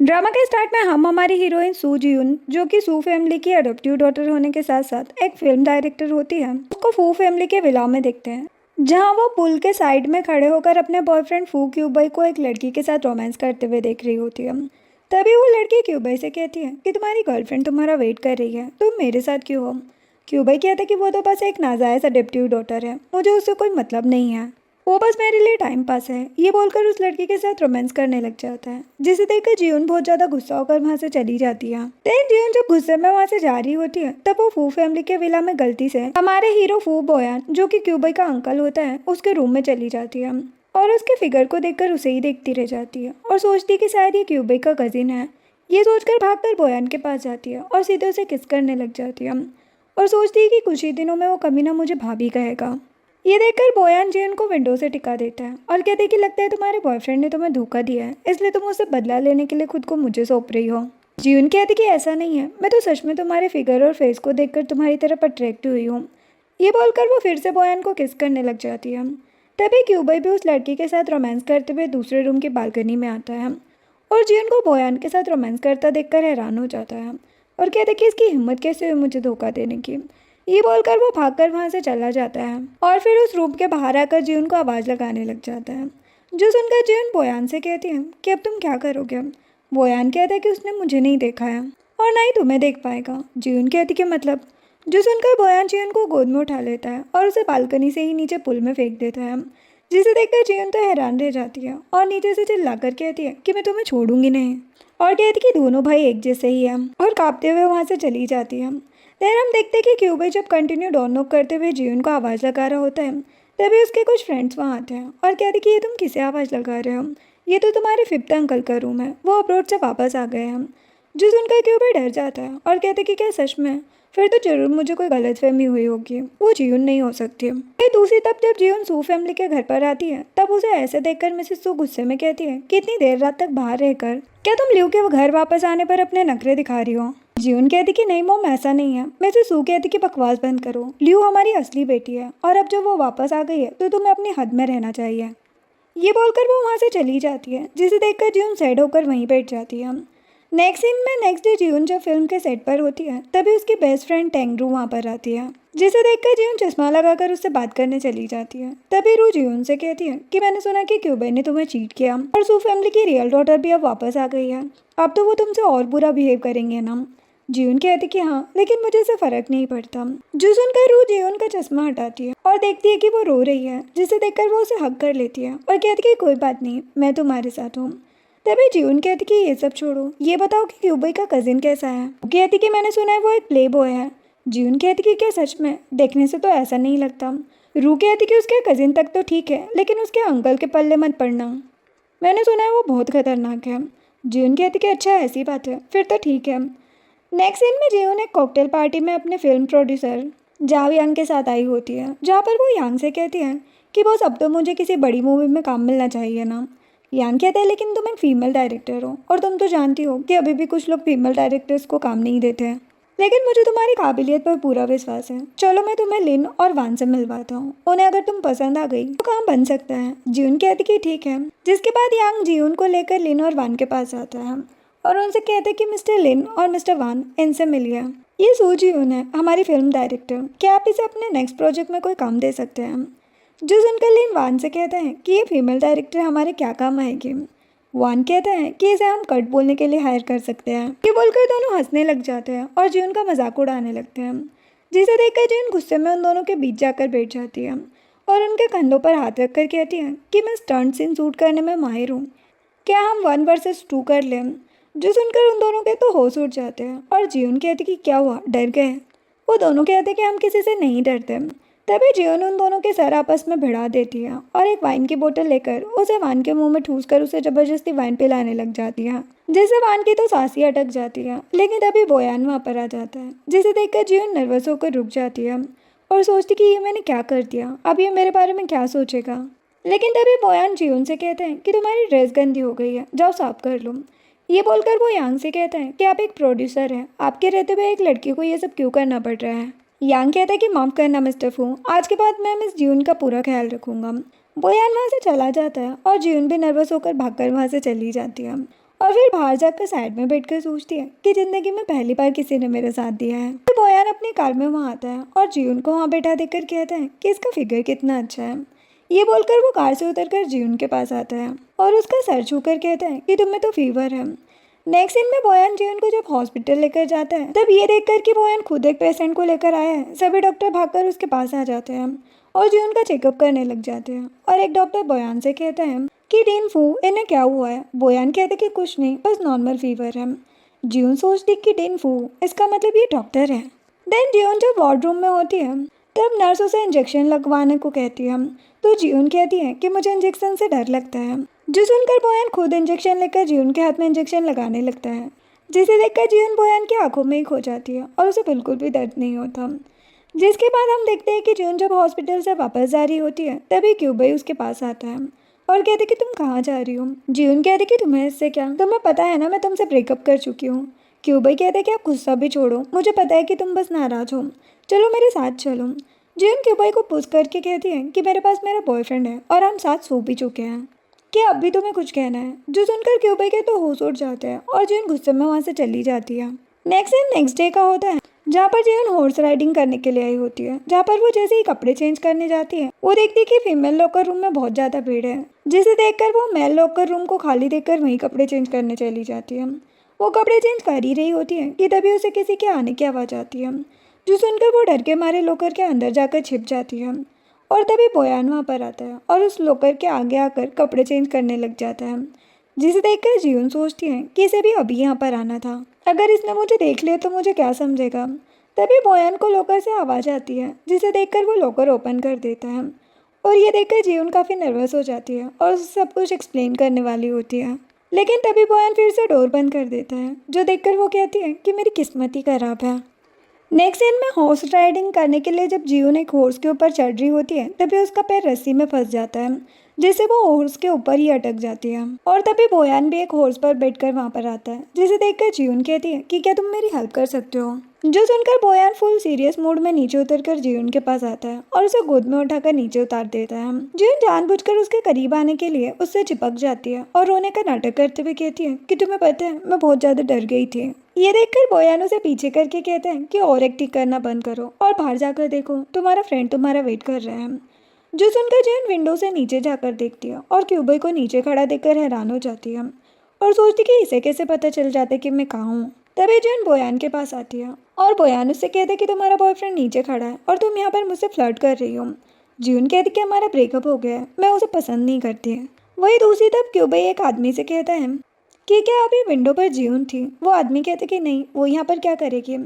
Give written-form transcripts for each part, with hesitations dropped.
Drama के start में हम हमारी हीरोइन सू जियून, जो कि सू फैमिली की अडॉप्टिव डॉटर होने के साथ साथ एक फिल्म डायरेक्टर होती है, उसको फू फैमिली के विला में देखते हैं, जहां वो पुल के साइड में खड़े होकर अपने बॉयफ्रेंड फू क्यूबई को एक लड़की के साथ रोमांस करते हुए देख रही होती है। तभी वो लड़की क्यूबई से कहती है कि तुम्हारी गर्लफ्रेंड तुम्हारा वेट कर रही है, तुम मेरे साथ क्यों हो। क्यूबई कहता है कि वो तो बस एक नाजायज अडॉप्टिव डॉटर है, मुझे उससे कोई मतलब नहीं है, वो बस मेरे लिए टाइम पास है। ये बोलकर उस लड़की के साथ रोमांस करने लग जाता है, जिसे देखकर जियून बहुत ज्यादा गुस्सा होकर वहाँ से चली जाती है। लेकिन जियून जब गुस्से में वहाँ से जा रही होती है, तब वो फू फैमिली के विला में गलती से हमारे हीरो फू बोयान, जो कि क्यूबई का अंकल होता है, उसके रूम में चली जाती है और उसके फिगर को देखकर उसे ही देखती रह जाती है और सोचती है कि शायद ये क्यूबई का कजिन है। ये सोचकर भागकर बोयान के पास जाती है और सीधे उसे किस करने लग जाती है और सोचती है कि कुछ ही दिनों में वो कभी ना मुझे भाभी कहेगा। ये देखकर बोयान जियून को विंडो से टिका देता है और कहते हैं कि लगता है तुम्हारे बॉयफ्रेंड ने तुम्हें धोखा दिया है, इसलिए तुम उससे बदला लेने के लिए खुद को मुझे सौंप रही हो। जियून कहती कि ऐसा नहीं है, मैं तो सच में तुम्हारे फिगर और फेस को देखकर तुम्हारी तरफ अट्रैक्ट हुई हूँ। ये बोलकर वो फिर से बोयान को किस करने लग जाती है। तभी क्यूबई भी उस लड़की के साथ रोमांस करते हुए दूसरे रूम की बालकनी में आता है और जियून को बोयान के साथ रोमांस करता देखकर हैरान हो जाता है और कहते कि इसकी हिम्मत कैसे हुई मुझे धोखा देने की। ये बोलकर वो भागकर वहाँ से चला जाता है और फिर उस रूम के बाहर आकर जियून को आवाज़ लगाने लग जाता है, जो सुनकर जियून बोयान से कहती है कि अब तुम क्या करोगे। बोयान कहता है कि उसने मुझे नहीं देखा है और ना ही तुम्हें देख पाएगा। जियून कहती कि मतलब। जो सुनकर बोयान जियून को गोद में उठा लेता है और उसे बालकनी से ही नीचे पुल में फेंक देता है, जिसे देखकर जियून तो हैरान रह जाती है और नीचे से चिल्लाकर कहती है कि मैं तुम्हें छोड़ूंगी नहीं, और कहती कि दोनों भाई एक जैसे ही हैं, और कांपते हुए वहाँ से चली जाती है। देर हम देखते हैं कि क्यूबई जब कंटिन्यू डोर नॉक करते हुए जियून को आवाज़ लगा रहा होता है, तभी उसके कुछ फ्रेंड्स वहाँ आते हैं और कहते कि ये तुम किसे आवाज़ लगा रहे हो, ये तो तुम्हारे फिफ्थ अंकल का रूम है, वो अब्रॉड से वापस आ गए हैं। जो सुनकर क्यूबई डर जाता है और कहते कि क्या सच में, फिर तो जरूर मुझे कोई गलतफहमी हुई होगी, वो जियून नहीं हो सकती। फिर दूसरी तरफ जब जियून सू फैमिली के घर पर आती है, तब उसे ऐसे देखकर मिसेस सू गुस्से में कहती है कि इतनी देर रात तक बाहर रहकर क्या तुम लियू के घर वापस आने पर अपने नखरे दिखा रही हो। जियून कहती कि नहीं मॉम, ऐसा नहीं है। मिसेस सू कहती कि बकवास बंद करो, लियू हमारी असली बेटी है और अब जब वो वापस आ गई है तो तुम्हें अपनी हद में रहना चाहिए। ये बोलकर वो वहाँ से चली जाती है, जिसे देखकर जियून सैड होकर वहीं बैठ जाती है। नेक्स्ट सीन में नेक्स्ट डे जियून जब फिल्म के सेट पर होती है, तभी उसकी बेस्ट फ्रेंड टेंगरू वहाँ पर आती है, जिसे देखकर जियून चश्मा लगाकर उससे बात करने चली जाती है। तभी रू जियून से कहती है कि मैंने सुना कि क्यूबई ने तुम्हें चीट किया और सू फैमिली की रियल डॉटर भी अब वापस आ गई है, अब तो वो तुमसे और बुरा बिहेव करेंगे ना। जियून कहती कि हाँ, लेकिन मुझे इससे फर्क नहीं पड़ता। जो सुनकर रू जियून का चश्मा हटाती है और देखती है कि वो रो रही है, जिसे देखकर वो उसे हग कर लेती है और कहती कि कोई बात नहीं, मैं तुम्हारे साथ हूँ। तभी जियून कहती कि ये सब छोड़ो, ये बताओ कि क्यूबई का कजिन कैसा है। वो कहती कि मैंने सुना है वो एक प्ले बॉय है। जियून कहती कि क्या सच में, देखने से तो ऐसा नहीं लगता। रू कहती कि उसके कजिन तक तो ठीक है, लेकिन उसके अंकल के पल्ले मत पड़ना, मैंने सुना है वो बहुत खतरनाक है। जियून कहती कि अच्छा ऐसी बात है, फिर तो ठीक है। नेक्स्ट सीन में जियून एक कॉकटेल पार्टी में अपने फिल्म प्रोड्यूसर जाओ यांग के साथ आई होती है, जहाँ पर वो यांग से कहती है कि बॉस अब तो मुझे किसी बड़ी मूवी में काम मिलना चाहिए ना। यांग कहते हैं लेकिन तुम एक फीमेल डायरेक्टर हो और तुम तो जानती हो कि अभी भी कुछ लोग फीमेल डायरेक्टर्स को काम नहीं देते हैं, लेकिन मुझे तुम्हारी काबिलियत पर पूरा विश्वास है, चलो मैं तुम्हें लिन और वान से मिलवाता हूँ, उन्हें अगर तुम पसंद आ गई तो काम बन सकता है। जियून कहती कि ठीक है। जिसके बाद यांग जियून को लेकर लिन और वान के पास आता है और उनसे कहते कि मिस्टर लिन और मिस्टर वान, इनसे मिलिए, ये सू जियून है, हमारी फिल्म डायरेक्टर, क्या आप इसे अपने नेक्स्ट प्रोजेक्ट में कोई काम दे सकते हैं। जो सुनकर लिन वान से कहते हैं कि ये फीमेल डायरेक्टर हमारे क्या काम आएगी। वान कहते हैं कि इसे हम कट बोलने के लिए हायर कर सकते हैं। ये बोलकर दोनों हंसने लग जाते हैं और जियून का मजाक उड़ाने लगते हैं, जिसे देखकर जियून गुस्से में उन दोनों के बीच जाकर बैठ जाती है और उनके कंधों पर हाथ रखकर कहती है कि मैं स्टंट सीन शूट करने में माहिर हूँ, क्या हम 1 वर्सेस 2 कर लें। जो सुनकर उन दोनों के तो होश उड़ जाते हैं और जियून कहती कि क्या हुआ, डर गए। वो दोनों कहते कि हम किसी से नहीं डरते। तभी जियून उन दोनों के सर आपस में भिड़ा देती है और एक वाइन की बोतल लेकर उसे वान के मुंह में ठूस कर उसे जबरदस्ती वाइन पिलाने लग जाती है, जिससे वान की तो सांस ही अटक जाती है। लेकिन तभी बोयान वहाँ पर आ जाता है, जिसे देखकर जियून नर्वस होकर रुक जाती है और सोचती कि ये मैंने क्या कर दिया, अब ये मेरे बारे में क्या सोचेगा। लेकिन तभी बोयान जियून से कहते हैं कि तुम्हारी ड्रेस गंदी हो गई है, जाओ साफ कर लो। ये बोलकर वो यांग से कहता है कि आप एक प्रोड्यूसर हैं, आपके रहते हुए एक लड़की को ये सब क्यों करना पड़ रहा है। यांग कहता है कि माफ़ करना मिस्टर फू, आज के बाद मैं मिस जियून का पूरा ख्याल रखूंगा। बोयान वहाँ से चला जाता है और जियून भी नर्वस होकर भागकर वहाँ से चली जाती है और फिर बाहर जाकर साइड में बैठकर सोचती है कि जिंदगी में पहली बार किसी ने मेरा साथ दिया है। तो बोयान अपनी कार में वहाँ आता है और जीवन को वहाँ बैठा देकर कहता है कि इसका फिगर कितना अच्छा है। ये बोलकर वो कार से उतरकर जीवन के पास आता है और उसका सर छूकर कहता है कि तुम्हें तो फीवर है। नेक्स्ट सीन में बोयान जीवन को जब हॉस्पिटल लेकर जाता है तब ये देखकर कि बोयान खुद एक पेशेंट को लेकर आया है, सभी डॉक्टर भागकर उसके पास आ जाते हैं और जीवन का चेकअप करने लग जाते हैं। और एक डॉक्टर बोयान से कहता है कि डीन फू इन्हें क्या हुआ है। बोयान कहते कि कुछ नहीं, बस नॉर्मल फीवर है। जीवन सोचती कि डीन फू इसका मतलब ये डॉक्टर है। देन जीवन जब वार्डरूम में होती है तब नर्स उसे इंजेक्शन लगवाने को कहती है तो जीवन कहती है कि मुझे इंजेक्शन से डर लगता है। जो सुनकर बोयान खुद इंजेक्शन लेकर जीवन के हाथ में इंजेक्शन लगाने लगता है, जिसे देखकर जीवन बोयान की आंखों में ही खो जाती है और उसे बिल्कुल भी दर्द नहीं होता। जिसके बाद हम देखते हैं कि जीवन जब हॉस्पिटल से वापस जा रही होती है तभी क्यूबई उसके पास आता है और कहते कि तुम कहाँ जा रही हो। जीवन कहते कि तुम्हें इससे क्या, तुम्हें पता है ना मैं तुमसे ब्रेकअप कर चुकी हूँ। क्यूबई कहते कि आप गुस्सा भी छोड़ो, मुझे पता है कि तुम बस नाराज हो, चलो मेरे साथ चलो। जीवन क्यूबई को पुश करके कहती है कि मेरे पास मेरा बॉयफ्रेंड है और हम साथ सो भी चुके हैं, कि अब भी तुम्हें कुछ कहना है। जो सुनकर क्यूबई के तो होश उड़ जाते हैं और जीवन गुस्से में वहाँ से चली जाती है। नेक्स्ट डे का होता है जहाँ पर जीवन हॉर्स राइडिंग करने के लिए आई होती है। जहाँ पर वो जैसे ही कपड़े चेंज करने जाती है वो देखती है कि फीमेल लॉकर रूम में बहुत ज़्यादा भीड़ है, जिसे देखकर वो मेल लॉकर रूम को खाली देखकर वहीं कपड़े चेंज करने चली जाती है। वो कपड़े चेंज कर ही रही होती है कि तभी उसे किसी के आने की आवाज़ आती है, जो सुनकर वो डर के मारे लॉकर के अंदर जाकर छिप जाती है। और तभी बोयान वहाँ पर आता है और उस लॉकर के आगे आकर कपड़े चेंज करने लग जाता है, जिसे देखकर जीवन सोचती है कि इसे भी अभी यहाँ पर आना था, अगर इसने मुझे देख लिया तो मुझे क्या समझेगा। तभी बोयान को लॉकर से आवाज़ आती है, जिसे देखकर वो लॉकर ओपन कर देता है और ये देखकर जीवन काफ़ी नर्वस हो जाती है और उसे सब कुछ एक्सप्लेन करने वाली होती है। लेकिन तभी बोयान फिर से डोर बंद कर देता है, जो देखकर वो कहती है कि मेरी किस्मत ही खराब है। नेक्स्ट सीन में हॉर्स राइडिंग करने के लिए जब जीवन एक हॉर्स के ऊपर चढ़ रही होती है तभी उसका पैर रस्सी में फंस जाता है, जिससे वो हॉर्स के ऊपर ही अटक जाती है। और तभी बोयान भी एक हॉर्स पर बैठकर वहाँ पर आता है, जिसे देखकर जीवन कहती है कि क्या तुम मेरी हेल्प कर सकते हो। जो सुनकर बोयान फुल सीरियस मूड में नीचे उतरकर जीवन के पास आता है और उसे गोद में उठाकर नीचे उतार देता है। जीवन जानबूझकर उसके करीब आने के लिए उससे चिपक जाती है और रोने का नाटक करते हुए कहती है कि तुम्हें पता है मैं बहुत ज्यादा डर गई थी। ये देखकर बोयान उसे पीछे करके कहते हैं कि और एक्टिंग करना बंद करो और बाहर जाकर देखो, तुम्हारा फ्रेंड तुम्हारा वेट कर रहा है। जो सुनकर जीवन विंडो से नीचे जाकर देखती है और क्यूबई को नीचे खड़ा देखकर हैरान हो जाती है और सोचती कि इसे कैसे पता चल जाता है कि मैं कहाँ हूँ। तभी जीवन बोयान के पास आती है और बोयान उससे कहते कि तुम्हारा बॉयफ्रेंड नीचे खड़ा है और तुम यहाँ पर मुझसे फ्लर्ट कर रही हो। जीवन कहती कि हमारा ब्रेकअप हो गया है, मैं उसे पसंद नहीं करती है। वही दूसरी तरफ क्यूबई एक आदमी से कहता है कि क्या अभी विंडो पर जीवन थी। वो आदमी कहते कि नहीं, वो यहाँ पर क्या करेगी।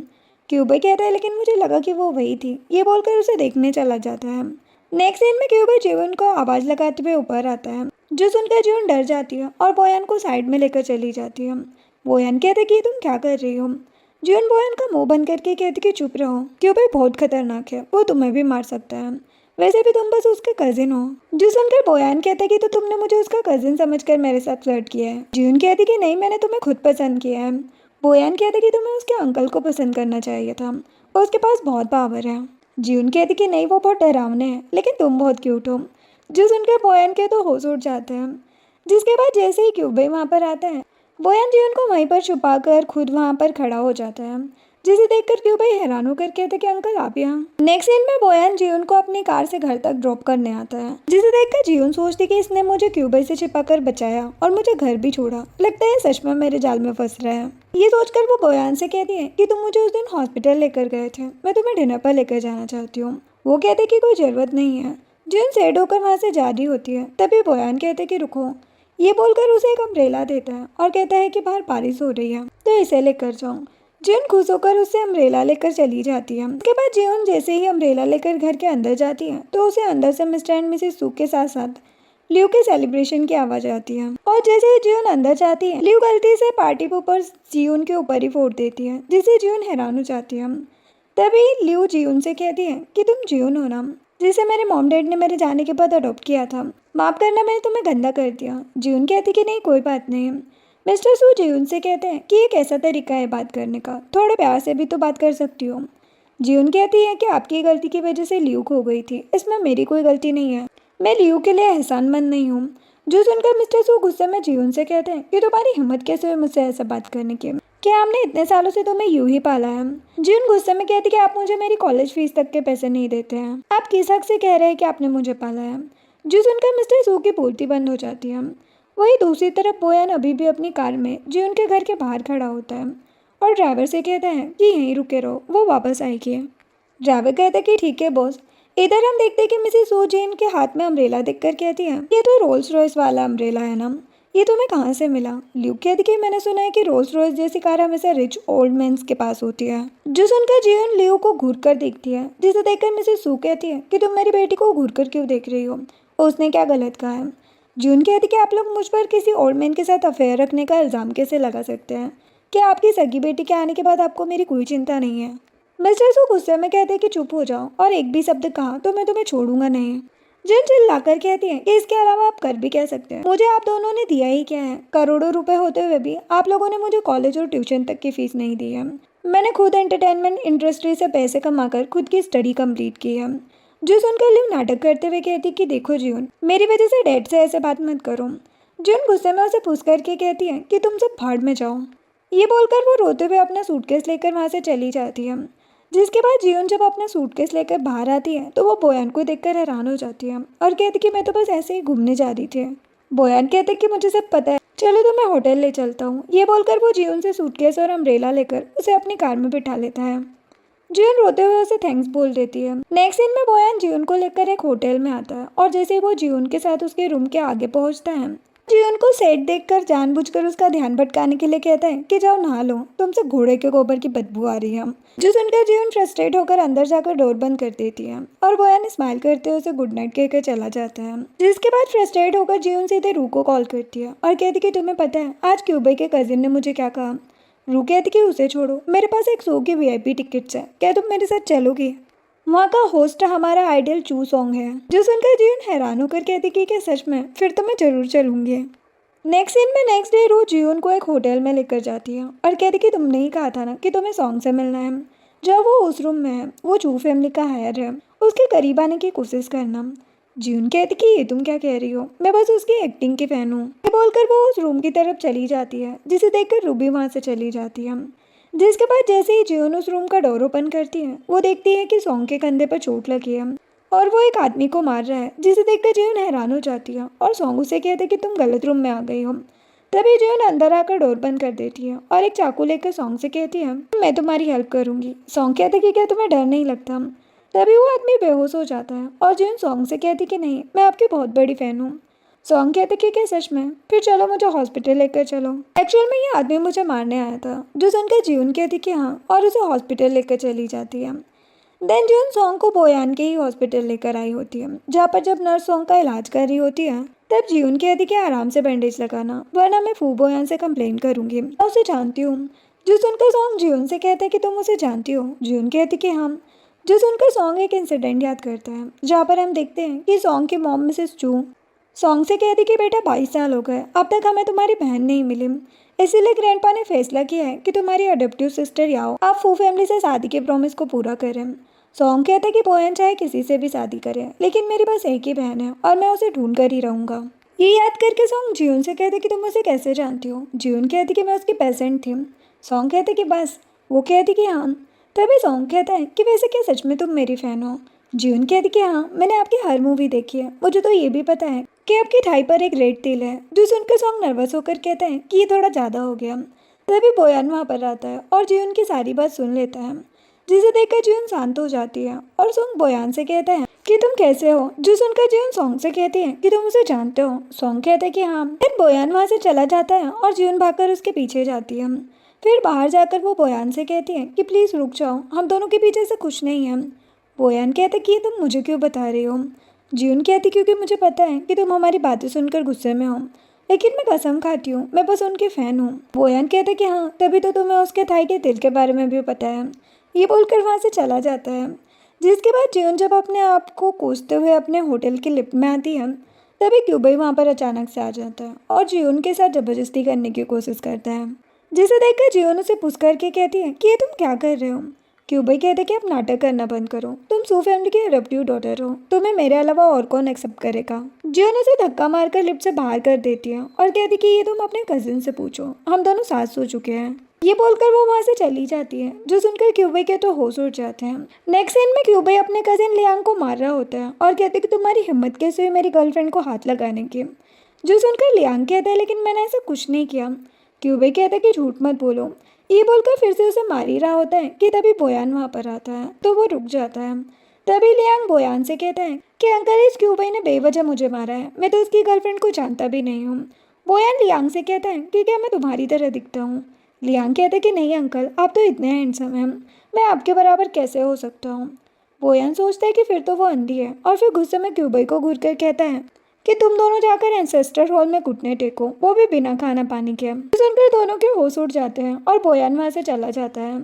क्यूबई कहता है लेकिन मुझे लगा कि वो वही थी। ये बोलकर उसे देखने चला जाता है। नेक्स्ट सीन में क्यूबई जीवन को आवाज़ लगाते हुए ऊपर आता है, जो सुनकर जीवन डर जाती है और बोयान को साइड में लेकर चली जाती है। बोयान कहते कि तुम क्या कर रही हो। जीवन बोयान का मुंह बंद करके कहते कि चुप रहो, क्यूबई बहुत खतरनाक है, वो तुम्हें भी मार सकता है, वैसे भी तुम बस उसके कजिन हो। जो सुनकर बोयान कहता कि तो तुमने मुझे उसका कजिन समझकर मेरे साथ फ्लर्ट किया है। जीवन कहती कि नहीं, मैंने तुम्हें खुद पसंद किया है। बोयान कहते कि तुम्हें उसके अंकल को पसंद करना चाहिए था, और उसके पास बहुत पावर है। जीवन कहती कि नहीं, वो बहुत डरावने हैं, लेकिन तुम बहुत क्यूट हो। जो सुनकर बोयान के तो होश उड़ जाते हैं। जिसके बाद जैसे ही क्यूबई वहाँ पर आता है बोयान जीवन को वहीं पर छुपाकर खुद वहाँ पर खड़ा हो जाता है, जिसे देखकर क्यूबई हैरान होकर कहते कि अंकल आप यहाँ। नेक्स्ट सीन में बोयान जीवन को अपनी कार से घर तक ड्रॉप करने आता है, जिसे देखकर जीवन सोचती कि इसने मुझे क्यूबई से छिपाकर बचाया और मुझे घर भी छोड़ा, लगता है सच में मेरे जाल में फंस रहा है। ये सोचकर वो बोयान से कहती है कि तुम मुझे उस दिन हॉस्पिटल लेकर गए थे, मैं तुम्हें डिनर पर लेकर जाना चाहती हूँ। वो कहते कि कोई ज़रूरत नहीं है। जीवन सैड होकर वहाँ से जा रही होती है, तभी बोयान कहते कि रुको। ये बोलकर उसे एक अम्ब्रेला देता है और कहता है कि बाहर बारिश हो रही है तो इसे लेकर जाऊँ। जीवन खुश होकर उससे अम्ब्रेला लेकर चली जाती है। उसके बाद जीवन जैसे ही अम्ब्रेला लेकर घर के अंदर जाती है तो उसे अंदर से मिस्टर एंड मिसेस सू के साथ साथ लियो के सेलिब्रेशन की आवाज आती है। और जैसे ही जीवन अंदर जाती है लियो गलती से पार्टी पोपर जीवन के ऊपर ही फोड़ देती है, जिससे जीवन हैरान हो जाती है। तभी लियो जीवन से कहती है कि तुम जीवन हो ना, जिसे मेरे मॉम डैड ने मेरे जाने के बाद अडॉप्ट किया था, माफ करना मैंने तुम्हें गंदा कर दिया। जीवन कहती कि नहीं कोई बात नहीं। मिस्टर सू जीवन से कहते हैं कि ये कैसा तरीका है बात करने का, थोड़े प्यार से भी तो बात कर सकती हो। जीवन कहती है कि आपकी गलती की वजह से लियो खो गई थी, इसमें मेरी कोई गलती नहीं है, मैं लियो के लिए एहसानमंद नहीं हूँ। जो सुनकर मिस्टर सू गुस्से में जीवन से कहते हैं कि तुम्हारी हिम्मत कैसे हुई मुझसे ऐसा बात करने की, क्या हमने इतने सालों से तुम्हें यूं ही पाला है। जीवन गुस्से में कहती कि आप मुझे मेरी कॉलेज फीस तक के पैसे नहीं देते हैं, आप किस हक से कह रहे हैं कि आपने मुझे पाला है। जो सुनकर मिस्टर सू की बोलती बंद हो जाती है। वही दूसरी तरफ बोयान अभी भी अपनी कार में जीवन के घर के बाहर खड़ा होता है और ड्राइवर से कहता है कि यहीं रुके रहो, वो वापस आएगी। ड्राइवर कहता है कि ठीक है बॉस। इधर हम देखते हैं कि मिसेस सू जीन के हाथ में अम्ब्रेला देखकर कहती है ये तो रोल्स रॉयस वाला अम्ब्रेला है ना, ये तुम्हें कहाँ से मिला। ल्यूक कहती कि मैंने सुना है कि रोल्स रॉयस जैसी कार हमेशा रिच ओल्ड मेंस के पास होती है। जो सुनकर जीवन लियो को घूर कर देखती है, जिसे देखकर मिसेस सू कहती है कि तुम मेरी बेटी को घूर कर क्यों देख रही हो, उसने क्या गलत कहा है। जून कहती कि आप लोग मुझ पर किसी ओल्ड मैन के साथ अफेयर रखने का इल्ज़ाम कैसे लगा सकते हैं, क्या आपकी सगी बेटी के आने के बाद आपको मेरी कोई चिंता नहीं है। मिस्टर सू गुस्से में कहते हैं कि चुप हो जाओ और एक भी शब्द कहा तो मैं तुम्हें छोड़ूंगा नहीं। जिन चिल्लाकर कहती है कि इसके अलावा आप कर भी कह सकते हैं, मुझे आप दोनों ने दिया ही क्या है, करोड़ों रुपए होते हुए भी आप लोगों ने मुझे कॉलेज और ट्यूशन तक की फीस नहीं दी है। मैंने खुद एंटरटेनमेंट इंडस्ट्री से पैसे कमाकर खुद की स्टडी कंप्लीट की है। जो सुनकर लिव नाटक करते हुए कहती कि देखो जीवन, मेरी वजह से डैड से ऐसे बात मत करो। जून गुस्से में उसे पूछ करके कहती है कि तुम सब भाड़ में जाओ। ये बोलकर वो रोते हुए अपना सूटकेस लेकर वहाँ से चली जाती है। जिसके बाद जीवन जब अपना सूटकेस लेकर बाहर आती है तो वो बोयान को देखकर हैरान हो जाती है और कहती कि मैं तो बस ऐसे ही घूमने जा रही थी। बोयान कहते कि मुझे सब पता है, चलो तो मैं होटल ले चलता हूँ। ये बोलकर वो जीवन से सूटकेस और अम्ब्रेला लेकर उसे अपनी कार में बिठा लेता है। जीवन रोते हुए उसे थैंक्स बोल देती है। नेक्स्ट सीन में बोयान जीवन को लेकर एक होटल में आता है और जैसे ही वो जीवन के साथ उसके रूम के आगे पहुंचता है, जीवन को सेट देखकर जानबूझकर उसका ध्यान भटकाने के लिए कहता है कि जाओ नहा लो, तुमसे घोड़े के गोबर की बदबू आ रही है। जो सुनकर जीवन फ्रस्ट्रेट होकर अंदर जाकर डोर बंद कर देती है और बोयान स्माइल करते हुए उसे गुड नाइट कहकर चला जाता है। जिसके बाद फ्रस्ट्रेट होकर जीवन सीधे रू को कॉल करती है और कहती कि तुम्हें पता है आज क्यूबे के कजिन ने मुझे क्या कहा। रू कहती कि उसे छोड़ो, मेरे पास एक शो की VIP टिकट्स है, क्या तुम मेरे साथ चलोगी। वहाँ का होस्ट हमारा आइडल चू सॉन्ग है। जो सुनकर जीवन हैरान होकर कहती कि क्या सच में, फिर तो मैं जरूर चलूंगी। नेक्स्ट सीन में नेक्स्ट डे रू जीवन को एक होटल में लेकर जाती है और कहती कि तुमने ही कहा था ना कि तुम्हें सॉन्ग से मिलना है। जब वो उस रूम में है, वो चू फैमिली का हायर है, उसके करीब आने की कोशिश करना। जीवन कहती कि ये तुम क्या कह रही हो, मैं बस उसकी एक्टिंग की फैन हूँ। ये बोलकर वो उस रूम की तरफ चली जाती है, जिसे देखकर रूबी वहाँ से चली जाती है। जिसके बाद जैसे ही जीवन उस रूम का डोर ओपन करती है, वो देखती है कि सॉन्ग के कंधे पर चोट लगी है और वो एक आदमी को मार रहा है, जिसे देखकर जीवन हैरान हो जाती है और सॉन्ग उसे कहते कि तुम गलत रूम में आ गई हो। तभी जीवन अंदर आकर डोर बंद कर देती है और एक चाकू लेकर सॉन्ग से कहती है मैं तुम्हारी हेल्प करूंगी। सॉन्ग कहते कि क्या तुम्हें डर नहीं लगता। तभी वो आदमी बेहोश हो जाता है और जीवन सॉन्ग से कहती कि नहीं, मैं आपकी बहुत बड़ी फैन हूँ। सॉन्ग कहते कि क्या सच में, फिर चलो मुझे हॉस्पिटल लेकर चलो, एक्चुअल में ये आदमी मुझे मारने आया था। जो सुनकर जीवन कहती कि हाँ और उसे हॉस्पिटल लेकर चली जाती है। देन जीवन सॉन्ग को बोयान के ही हॉस्पिटल लेकर आई होती है, जहाँ पर जब नर्स सॉन्ग का इलाज कर रही होती है तब जीवन कहती कि आराम से बैंडेज लगाना, वरना मैं फू बोयान से कंप्लेन करूंगी, मैं उसे जानती हूँ। जो सुनकर सॉन्ग जीवन से कहता है कि तुम उसे जानती हो। जीवन कहती कि हाँ। जो सुनकर सॉन्ग एक इंसिडेंट याद करता है, जहाँ पर हम देखते हैं कि सॉन्ग की मॉम मिसेस चू सॉन्ग से कहती कि बेटा 22 साल हो गए, अब तक हमें तुम्हारी बहन नहीं मिली, इसीलिए ग्रैंडपा ने फैसला किया है कि तुम्हारी अडॉप्टिव सिस्टर याओ आप फू फैमिली से शादी के प्रॉमिस को पूरा करें। सॉन्ग कहता है कि बोयान चाहे किसी से भी शादी करे, लेकिन मेरे पास एक ही बहन है और मैं उसे ढूंढ कर ही रहूंगा। ये याद करके सॉन्ग जीवन से कहते कि तुम उसे कैसे जानती हो। जीवन कहती कि मैं उसकी पेशेंट थी। सॉन्ग कहते कि बस। वो कहती कि हाँ। तभी सॉन्ग कहता है कि वैसे क्या सच में तुम मेरी फ़ैन हो। जीवन कहती कि हाँ, मैंने आपकी हर मूवी देखी है, मुझे तो ये भी पता है कि आपकी थाई पर एक रेड तिल है। जो सुनकर सॉन्ग नर्वस होकर कहता है कि ये थोड़ा ज़्यादा हो गया। तभी बोयान वहाँ पर आता है और जीवन की सारी बात सुन लेता है, जिसे देखकर जीवन शांत हो जाती है और सॉन्ग बोयान से कहता है कि तुम कैसे हो। जो सुनकर जीवन सॉन्ग से कहती है कि तुम उसे जानते हो। सॉन्ग कहता है कि हाँ। फिर बोयान वहाँ से चला जाता है और जीवन भागकर उसके पीछे जाती है। फिर बाहर जाकर वो बोयान से कहती है कि प्लीज़ रुक जाओ, हम दोनों के पीछे से कुछ नहीं है। बोयान कहते कि तुम मुझे क्यों बता रही हो। जीवन कहती क्योंकि मुझे पता है कि तुम हमारी बातें सुनकर गुस्से में हो, लेकिन मैं कसम खाती हूँ मैं बस उनकी फ़ैन हूँ। बोयान कहते कि हाँ, तभी तो तुम्हें उसके थाई के दिल के बारे में भी पता है। ये बोलकर वहाँ से चला जाता है। जिसके बाद जीवन जब अपने आप को कोसते हुए अपने होटल के लिफ्ट में आती है, तभी क्यूबई वहाँ पर अचानक से आ जाता है और जीवन के साथ ज़बरदस्ती करने की कोशिश करता है, जिसे देखकर जीवन उसे पूछ करके कहती है कि ये तुम क्या कर रहे हो, क्यूबई कहते कि अब नाटक करना बंद करो, तुम सू फैमिली की अडॉप्टिव डॉटर हो, तुम्हें मेरे अलावा और कौन एक्सेप्ट करेगा। जियोन उसे धक्का मारकर लिफ्ट से बाहर कर देती है और कहती कि ये तुम अपने कजिन से पूछो, हम दोनों साथ सो चुके हैं। ये बोलकर वो वहाँ से चली जाती है, जो सुनकर क्यूबई के तो होश उड़ जाते हैं। नेक्स्ट सीन में क्यूबई अपने कजिन लियांग को मार रहा होता है और कहते कि तुम्हारी हिम्मत कैसे हुई मेरी गर्लफ्रेंड को हाथ लगाने की। जो सुनकर लियांग कहता है लेकिन मैंने ऐसा कुछ नहीं किया। क्यूबई कहता है कि झूठ मत बोलो। ये बोलकर फिर से उसे मार ही रहा होता है कि तभी बोयान वहाँ पर आता है तो वो रुक जाता है। तभी लियांग बोयान से कहता है कि अंकल इस क्यूबई ने बेवजह मुझे मारा है, मैं तो उसकी गर्लफ्रेंड को जानता भी नहीं हूँ। बोयान लियांग से कहता है कि क्या मैं तुम्हारी तरह दिखता हूँ। लियांग कहता है कि नहीं अंकल, आप तो इतने हैंडसम हैं, मैं आपके बराबर कैसे हो सकता हूँ। बोयान सोचता है कि फिर तो वो अंधी है और फिर गुस्से में क्यूबई को घूर कर कहता है कि तुम दोनों जाकर एंसेस्टर हॉल में घुटने टेको, वो भी बिना खाना पानी के। सुनकर दोनों के होश उड़ जाते हैं और बोयान वहाँ से चला जाता है।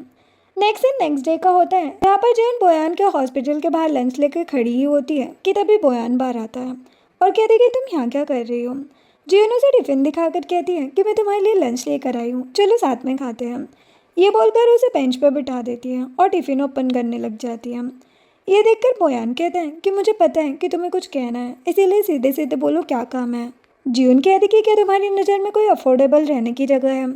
नेक्स्ट डे का होता है जहाँ पर जैन बोयान के हॉस्पिटल के बाहर लंच लेकर खड़ी ही होती है कि तभी बोयान बाहर आता है और कहती है कि तुम यहाँ क्या कर रही हो। जियोन उसे टिफिन दिखाकर कहती है कि मैं तुम्हारे लिए लंच लेकर आई हूँ, चलो साथ में खाते हैं। ये बोलकर उसे बेंच पर बिठा देती है और टिफिन ओपन करने लग जाती है। ये देखकर बोयान कहता है कि मुझे पता है कि तुम्हें कुछ कहना है, इसीलिए सीधे सीधे बोलो क्या काम है। जियोन कहती कि क्या तुम्हारी नज़र में कोई अफोर्डेबल रहने की जगह है।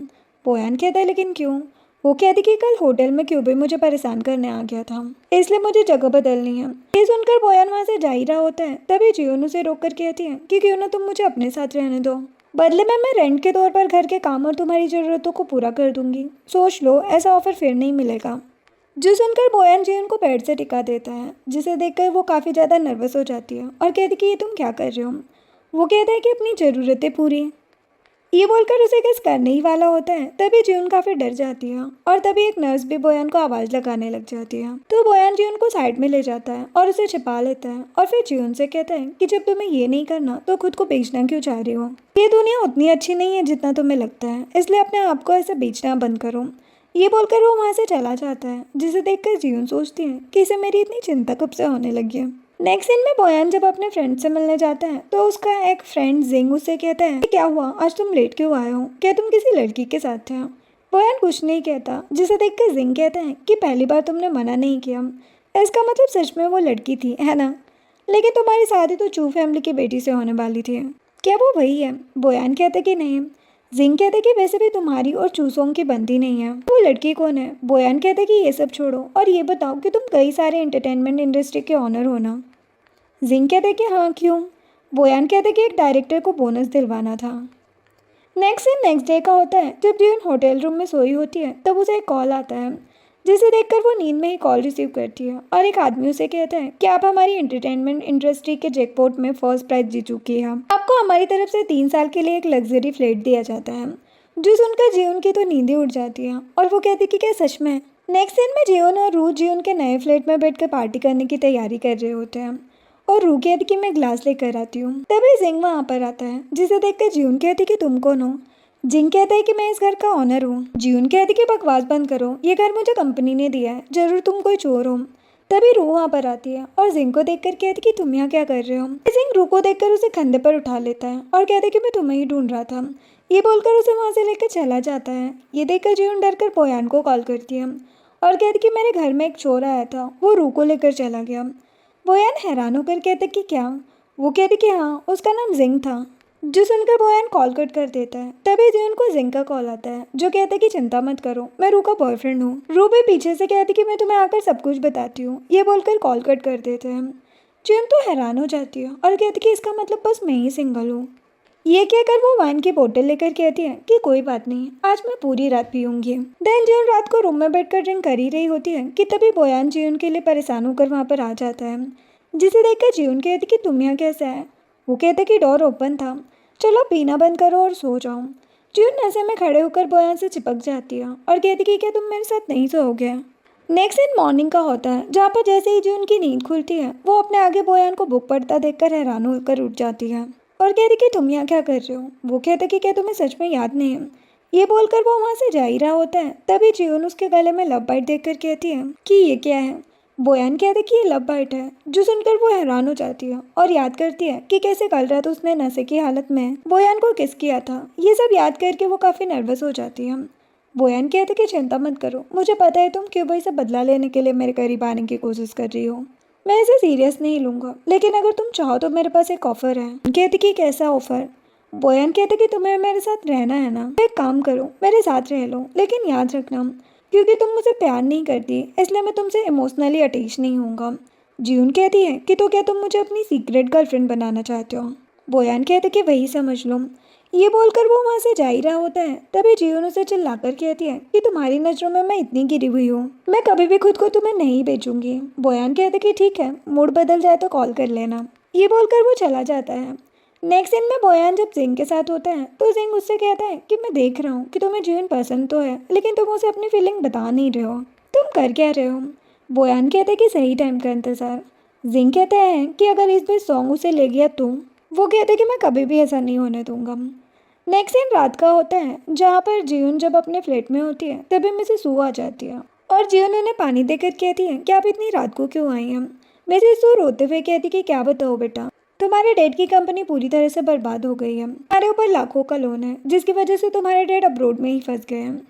बोयान कहता है लेकिन क्यों। वो कहती कि कल होटल में क्यूबई मुझे परेशान करने आ गया था, इसलिए मुझे जगह बदलनी है। ये सुनकर बोयान वहाँ से जा ही रहा होता है तभी जियोन उसे रोक कर कहती है कि क्यों ना तुम मुझे अपने साथ रहने दो, बदले में मैं रेंट के तौर पर घर के काम और तुम्हारी ज़रूरतों को पूरा कर दूंगी। सोच लो, ऐसा ऑफर फिर नहीं मिलेगा। जो सुनकर बोयान जियोन को बेड से टिका देता है, जिसे देखकर वो काफ़ी ज़्यादा नर्वस हो जाती है और कहती कि ये तुम क्या कर रहे हो। वो कहता है कि अपनी ज़रूरतें पूरी। ये बोलकर उसे किस करने ही वाला होता है तभी जियोन काफ़ी डर जाती है और तभी एक नर्स भी बोयान को आवाज़ लगाने लग जाती है। तो बोयान जियोन को साइड में ले जाता है और उसे छिपा लेता है और फिर जियोन से कहता है कि जब तुम्हें ये नहीं करना तो खुद को बेचना क्यों चाह रही हो। ये दुनिया उतनी अच्छी नहीं है जितना तुम्हें लगता है, इसलिए अपने आप को ऐसे बेचना बंद करो। ये बोलकर वो वहाँ से चला जाता है, जिसे देखकर जियोन सोचती है कि इसे मेरी इतनी चिंता कब से होने लगी है। नेक्स्ट सीन में बोयान जब अपने फ्रेंड से मिलने जाता है तो उसका एक फ्रेंड जिंग उससे कहता है क्या हुआ, आज तुम लेट क्यों आए हो, क्या तुम किसी लड़की के साथ थे। बोयान कुछ नहीं कहता, जिसे देखकर जिंग कहता है कि पहली बार तुमने मना नहीं किया, इसका मतलब सच में वो लड़की थी, है ना। लेकिन तुम्हारी शादी तो चू फैमिली की बेटी से होने वाली थी, क्या वो वही है। बोयान कहता कि नहीं। जिंग कहते कि वैसे भी तुम्हारी और चूसोंग की बनती नहीं है, वो लड़की कौन है। बोयान कहते कि ये सब छोड़ो और ये बताओ कि तुम कई सारे एंटरटेनमेंट इंडस्ट्री के ऑनर हो ना। जिंग कहते कि हाँ, क्यों। बोयान कहते कि एक डायरेक्टर को बोनस दिलवाना था। नेक्स्ट डे का होता है जब जियोन होटल रूम में सोई होती है तब उसे एक कॉल आता है, जिसे देखकर वो नींद में ही कॉल रिसीव करती है और एक आदमी उसे कहता है कि आप हमारी एंटरटेनमेंट इंडस्ट्री के जैकपॉट में फर्स्ट प्राइज जीत चुकी है, आपको हमारी तरफ से 3 साल के लिए एक लग्जरी फ्लैट दिया जाता है। जो सुनकर जियोन की तो नींद ही उड़ जाती है और वो कहती कि क्या सच में। नेक्स्ट सीन में जियोन और रू जियोन के नए फ्लैट में बैठकर पार्टी करने की तैयारी कर रहे होते हैं और रू कहती कि मैं ग्लास लेकर आती हूँ। तभी जिंग वहाँ पर आता है, जिसे देखकर जियोन कहती कि तुम कौन हो। जिंग कहता है कि मैं इस घर का ऑनर हूँ। जियोन कहती कि बकवास बंद करो, ये घर मुझे कंपनी ने दिया है, जरूर तुम कोई चोर हो। तभी रू वहाँ पर आती है और जिंग को देखकर कहती कि तुम यहाँ क्या कर रहे हो। जिंग रू को देखकर उसे कंधे पर उठा लेता है और कहते कि मैं तुम्हें ही ढूंढ रहा था। ये बोलकर उसे वहाँ से लेकर चला जाता है। ये देखकर जियोन डरकर बोयान को कॉल करती है और कहती कि मेरे घर में एक चोर आया था, वो रू को लेकर चला गया। बोयान हैरान होकर कहते कि क्या। वो कहती कि हाँ, उसका नाम जिंग था। जो सुनकर बोयान कॉल कट कर देता है। तभी जियोन को जिंग का कॉल आता है, जो कहता है कि चिंता मत करो, मैं रू का बॉयफ्रेंड हूँ। रू भी पीछे से कहती कि मैं तुम्हें आकर सब कुछ बताती हूँ। ये बोलकर कॉल कट कर देते हैं। जियोन तो हैरान हो जाती है और कहती कि इसका मतलब बस मैं ही सिंगल हूँ। ये कहकर वो वाइन की बोतल लेकर कहती है कि कोई बात नहीं, आज मैं पूरी रात पीऊंगी। देन जियोन रात को रूम में बैठकर ड्रिंक कर ही रही होती है कि तभी बोयान जियोन के लिए परेशान होकर वहाँ पर आ जाता है, जिसे देखकर जियोन कहती कि तुम यहाँ कैसे है। वो कहते कि डोर ओपन था, चलो पीना बंद करो और सो जाओ। जियोन नशे में खड़े होकर बोयान से चिपक जाती है और कहती कि क्या तुम मेरे साथ नहीं सोओगे। नेक्स्ट दिन मॉर्निंग का होता है, जहाँ पर जैसे ही जियोन की नींद खुलती है वो अपने आगे बोयान को बुक पढ़ता देखकर हैरान होकर उठ जाती है और कहती कि तुम यहाँ क्या कर रहे हो। वो कहते कि क्या तुम्हें सच में याद नहीं है। ये बोलकर वो वहाँ से जा ही रहा होता है। तभी जियोन उसके गले में लव बाइट देखकर कहती है कि ये क्या है। बोयान कहते कि ये लव बाइट है। जो सुनकर वो हैरान हो जाती है और याद करती है कि कैसे कल रात उसने नशे की हालत में बोयान को किस किया था। ये सब याद करके वो काफ़ी नर्वस हो जाती है। बोयान कहते कि चिंता मत करो, मुझे पता है तुम क्यूबा से बदला लेने के लिए मेरे करीब आने की कोशिश कर रही हो। मैं इसे सीरियस नहीं लूँगा, लेकिन अगर तुम चाहो तो मेरे पास एक ऑफ़र है। कहते कि कैसा ऑफ़र? बोयान कहते कि तुम्हें मेरे साथ रहना है ना, तो एक काम करो, मेरे साथ रह लो, लेकिन याद रखना क्योंकि तुम मुझे प्यार नहीं करती इसलिए मैं तुमसे इमोशनली अटैच नहीं होऊंगा। जीवन कहती है कि तो क्या तुम मुझे अपनी सीक्रेट गर्लफ्रेंड बनाना चाहते हो? बोयान कहते कि वही समझ लो। ये बोलकर वो वहाँ से जा ही रहा होता है, तभी जीवन उसे चिल्लाकर कहती है कि तुम्हारी नज़रों में मैं इतनी गिरी हुई हूँ, मैं कभी भी खुद को तुम्हें नहीं बेचूंगी। बोयान कहते कि ठीक है, मूड बदल जाए तो कॉल कर लेना। ये बोलकर वो चला जाता है। नेक्स्ट सीन में बोयान जब जिंग के साथ होता है तो जिंग उससे कहता है कि मैं देख रहा हूँ कि तुम्हें जीवन पसंद तो है, लेकिन तुम उसे अपनी फीलिंग बता नहीं रहे हो, तुम कर क्या रहे हो? बोयान कहते कि सही टाइम का इंतज़ार। जिंग कहते हैं कि अगर इस बीच सॉन्ग उसे ले गया तो? वो कहते कि मैं कभी भी ऐसा नहीं होने दूंगा। नेक्स्ट सीन रात का होता है जहाँ पर जीवन जब अपने फ्लैट में होती है तभी मिसेस सू आ जाती है और जीवन उन्हें पानी देकर कहती है कि आप इतनी रात को क्यों आई हैं? मिसेस सू रोते हुए कहती कि क्या बताओ बेटा, तुम्हारे डैड की कंपनी पूरी तरह से बर्बाद हो गई है, तुम्हारे ऊपर लाखों का लोन है जिसकी वजह से तुम्हारे डैड अब्रोड में ही फंस गए हैं।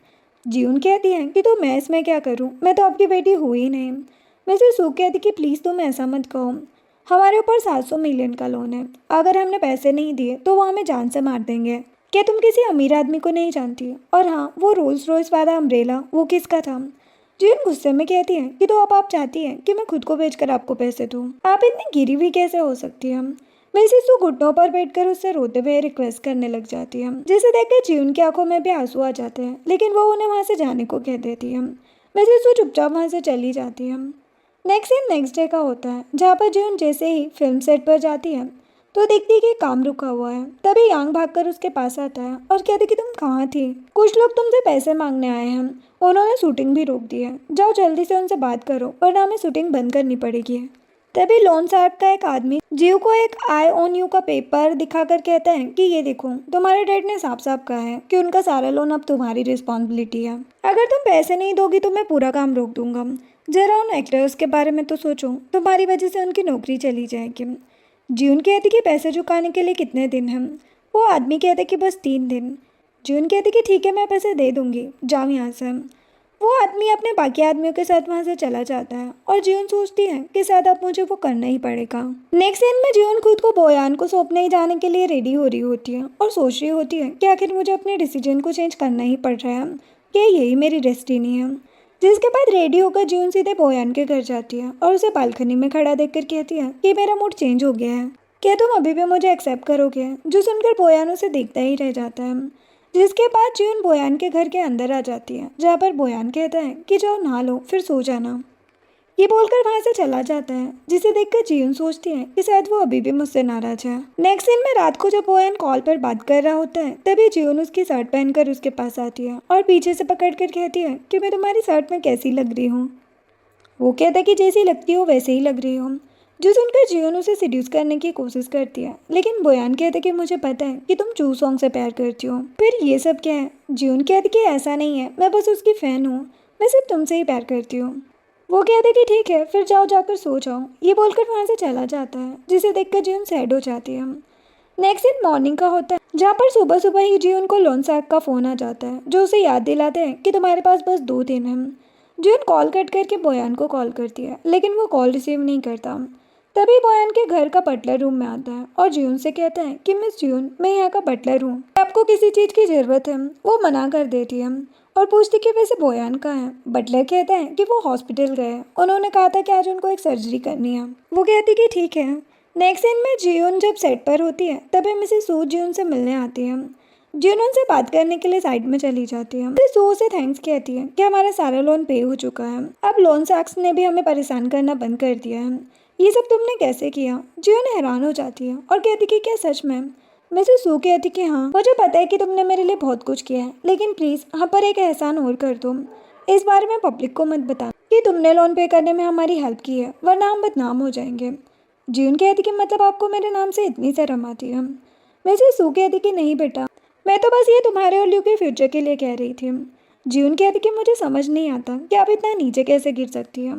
जीवन कहती है कि तो मैं इसमें क्या करूं, मैं तो आपकी बेटी हुई ही नहीं। मिसेस सू कहती कि प्लीज़ तुम ऐसा मत कहो, हमारे ऊपर 700 मिलियन का लोन है, अगर हमने पैसे नहीं दिए तो वो हमें जान से मार देंगे। क्या तुम किसी अमीर आदमी को नहीं जानती? और हाँ, वो रोल्स रॉयस वाला अम्ब्रेला वो किसका था? जीवन गुस्से में कहती है कि तो अब आप चाहती हैं कि मैं खुद को बेचकर आपको पैसे दूं? आप इतनी गिरी हुई कैसे हो सकती है? मिसेस सू घुटनों पर बैठकर उससे रोते हुए रिक्वेस्ट करने लग जाती है, जिसे देखकर जीवन की आंखों में भी आंसू आ जाते हैं, लेकिन वो उन्हें वहाँ से जाने को कह देती है। मिसेस सू चुपचाप वहाँ से चली जाती है। नेक्स्ट सीन नेक्स्ट डे का होता है जहाँ पर जीवन जैसे ही फिल्म सेट पर जाती है तो देखती है कि काम रुका हुआ है। तभी यांग भागकर उसके पास आता है और कहती कि तुम कहाँ थी? कुछ लोग तुमसे पैसे मांगने आए हैं, उन्होंने शूटिंग भी रोक दी है, जाओ जल्दी से उनसे बात करो वरना हमें शूटिंग बंद करनी पड़ेगी। तभी लोन साहब का एक आदमी जीव को एक आई ऑन यू का पेपर दिखाकर कहता है कि ये देखो, तुम्हारे डैड ने साफ साफ कहा है कि उनका सारा लोन अब तुम्हारी रिस्पॉन्सिबिलिटी है, अगर तुम पैसे नहीं दोगी तो मैं पूरा काम रोक दूंगा। जरा उन एक्टर्स के बारे में तो सोचो, तुम्हारी वजह से उनकी नौकरी चली जाएगी। जीवन कहती कि पैसे चुकाने के लिए कितने दिन हैं? वो आदमी कहते कि बस 3 दिन। जीवन कहती कि ठीक है, मैं पैसे दे दूंगी, जाओ यहाँ से। वो आदमी अपने बाकी आदमियों के साथ वहाँ से चला जाता है और जीवन सोचती है कि शायद अब मुझे वो करना ही पड़ेगा। नेक्स्ट सीन में जीवन खुद को बोयान को सौंपने जाने के लिए रेडी हो रही होती है और सोच रही होती है कि आखिर मुझे अपने डिसीजन को चेंज करना ही पड़ रहा है, कि यही मेरी डेस्टिनी है। जिसके बाद रेडी होकर जीवन सीधे बोयान के घर जाती है और उसे बालकनी में खड़ा देखकर कहती है कि मेरा मूड चेंज हो गया है, क्या तुम अभी भी मुझे एक्सेप्ट करोगे? जो सुनकर बोयान उसे देखता ही रह जाता है। जिसके बाद जीवन बोयान के घर के अंदर आ जाती है जहाँ पर बोयान कहता है कि जाओ नहा लो फिर सो जाना। ये बोलकर वहाँ से चला जाता है, जिसे देखकर जीवन सोचती है कि शायद वो अभी भी मुझसे नाराज है। नेक्स्ट सीन में रात को जब बोयान कॉल पर बात कर रहा होता है तभी जीवन उसकी शर्ट पहनकर उसके पास आती है और पीछे से पकड़कर कहती है कि मैं तुम्हारी शर्ट में कैसी लग रही हूँ? वो कहता है कि जैसी लगती हो वैसे ही लग रही हो। जो सुनकर जीवन उसे सिड्यूस करने की कोशिश करती है, लेकिन बोयान कहते कि मुझे पता है कि तुम चू सॉन्ग से प्यार करती हो, फिर ये सब क्या है? जीवन कहते कि ऐसा नहीं है, मैं बस उसकी फ़ैन हूँ, मैं सिर्फ तुमसे ही प्यार करती हूँ। वो कहते कि ठीक है, फिर जाओ जाकर सो जाओ। ये बोलकर वहाँ से चला जाता है, जिसे देखकर जीवन सैड हो जाती है। नेक्स्ट दिन मॉर्निंग का होता है जहाँ पर सुबह सुबह ही जीवन को लोन साहब का फ़ोन आ जाता है जो उसे याद दिलाते हैं कि तुम्हारे पास बस 2 दिन हैं। जीवन कॉल कट करके बोयान को कॉल करती है, लेकिन वो कॉल रिसीव नहीं करता। तभी बोयान के घर का बटलर रूम में आता है और जीवन से कहता है कि मिस जीवन, मैं यहाँ का बटलर हूँ, आपको किसी चीज़ की ज़रूरत है? वो मना कर देती है और पूछती कि वैसे बोयान कहाँ है? बटलर कहता है कि वो हॉस्पिटल गए, उन्होंने कहा था कि आज उनको एक सर्जरी करनी है। वो कहती कि ठीक है। नेक्स्ट सीन में जीवन जब सेट पर होती है तभी मिसेस सू जीवन से मिलने आती है। जीवन उनसे बात करने के लिए साइड में चली जाती है। मिसेस सू से थैंक्स कहती है कि हमारा सारा लोन पे हो चुका है, अब लोन साक्स ने भी हमें परेशान करना बंद कर दिया है, ये सब तुमने कैसे किया? जीवन हैरान हो जाती है और कहती कि क्या सच में? मिसेस सू कहती कि हाँ, मुझे पता है कि तुमने मेरे लिए बहुत कुछ किया है, लेकिन प्लीज़ हम पर एक एहसान और कर दो, इस बारे में पब्लिक को मत बताना कि तुमने लोन पे करने में हमारी हेल्प की है, वरना हम बदनाम हो जाएंगे। जीवन कहती कि मतलब आपको मेरे नाम से इतनी शर्म आती है? मिसेस सू कहती कि नहीं बेटा, मैं तो बस ये तुम्हारे और ल्यू के फ्यूचर के लिए कह रही थी। जीवन कहती कि मुझे समझ नहीं आता कि आप इतना नीचे कैसे गिर सकती हैं।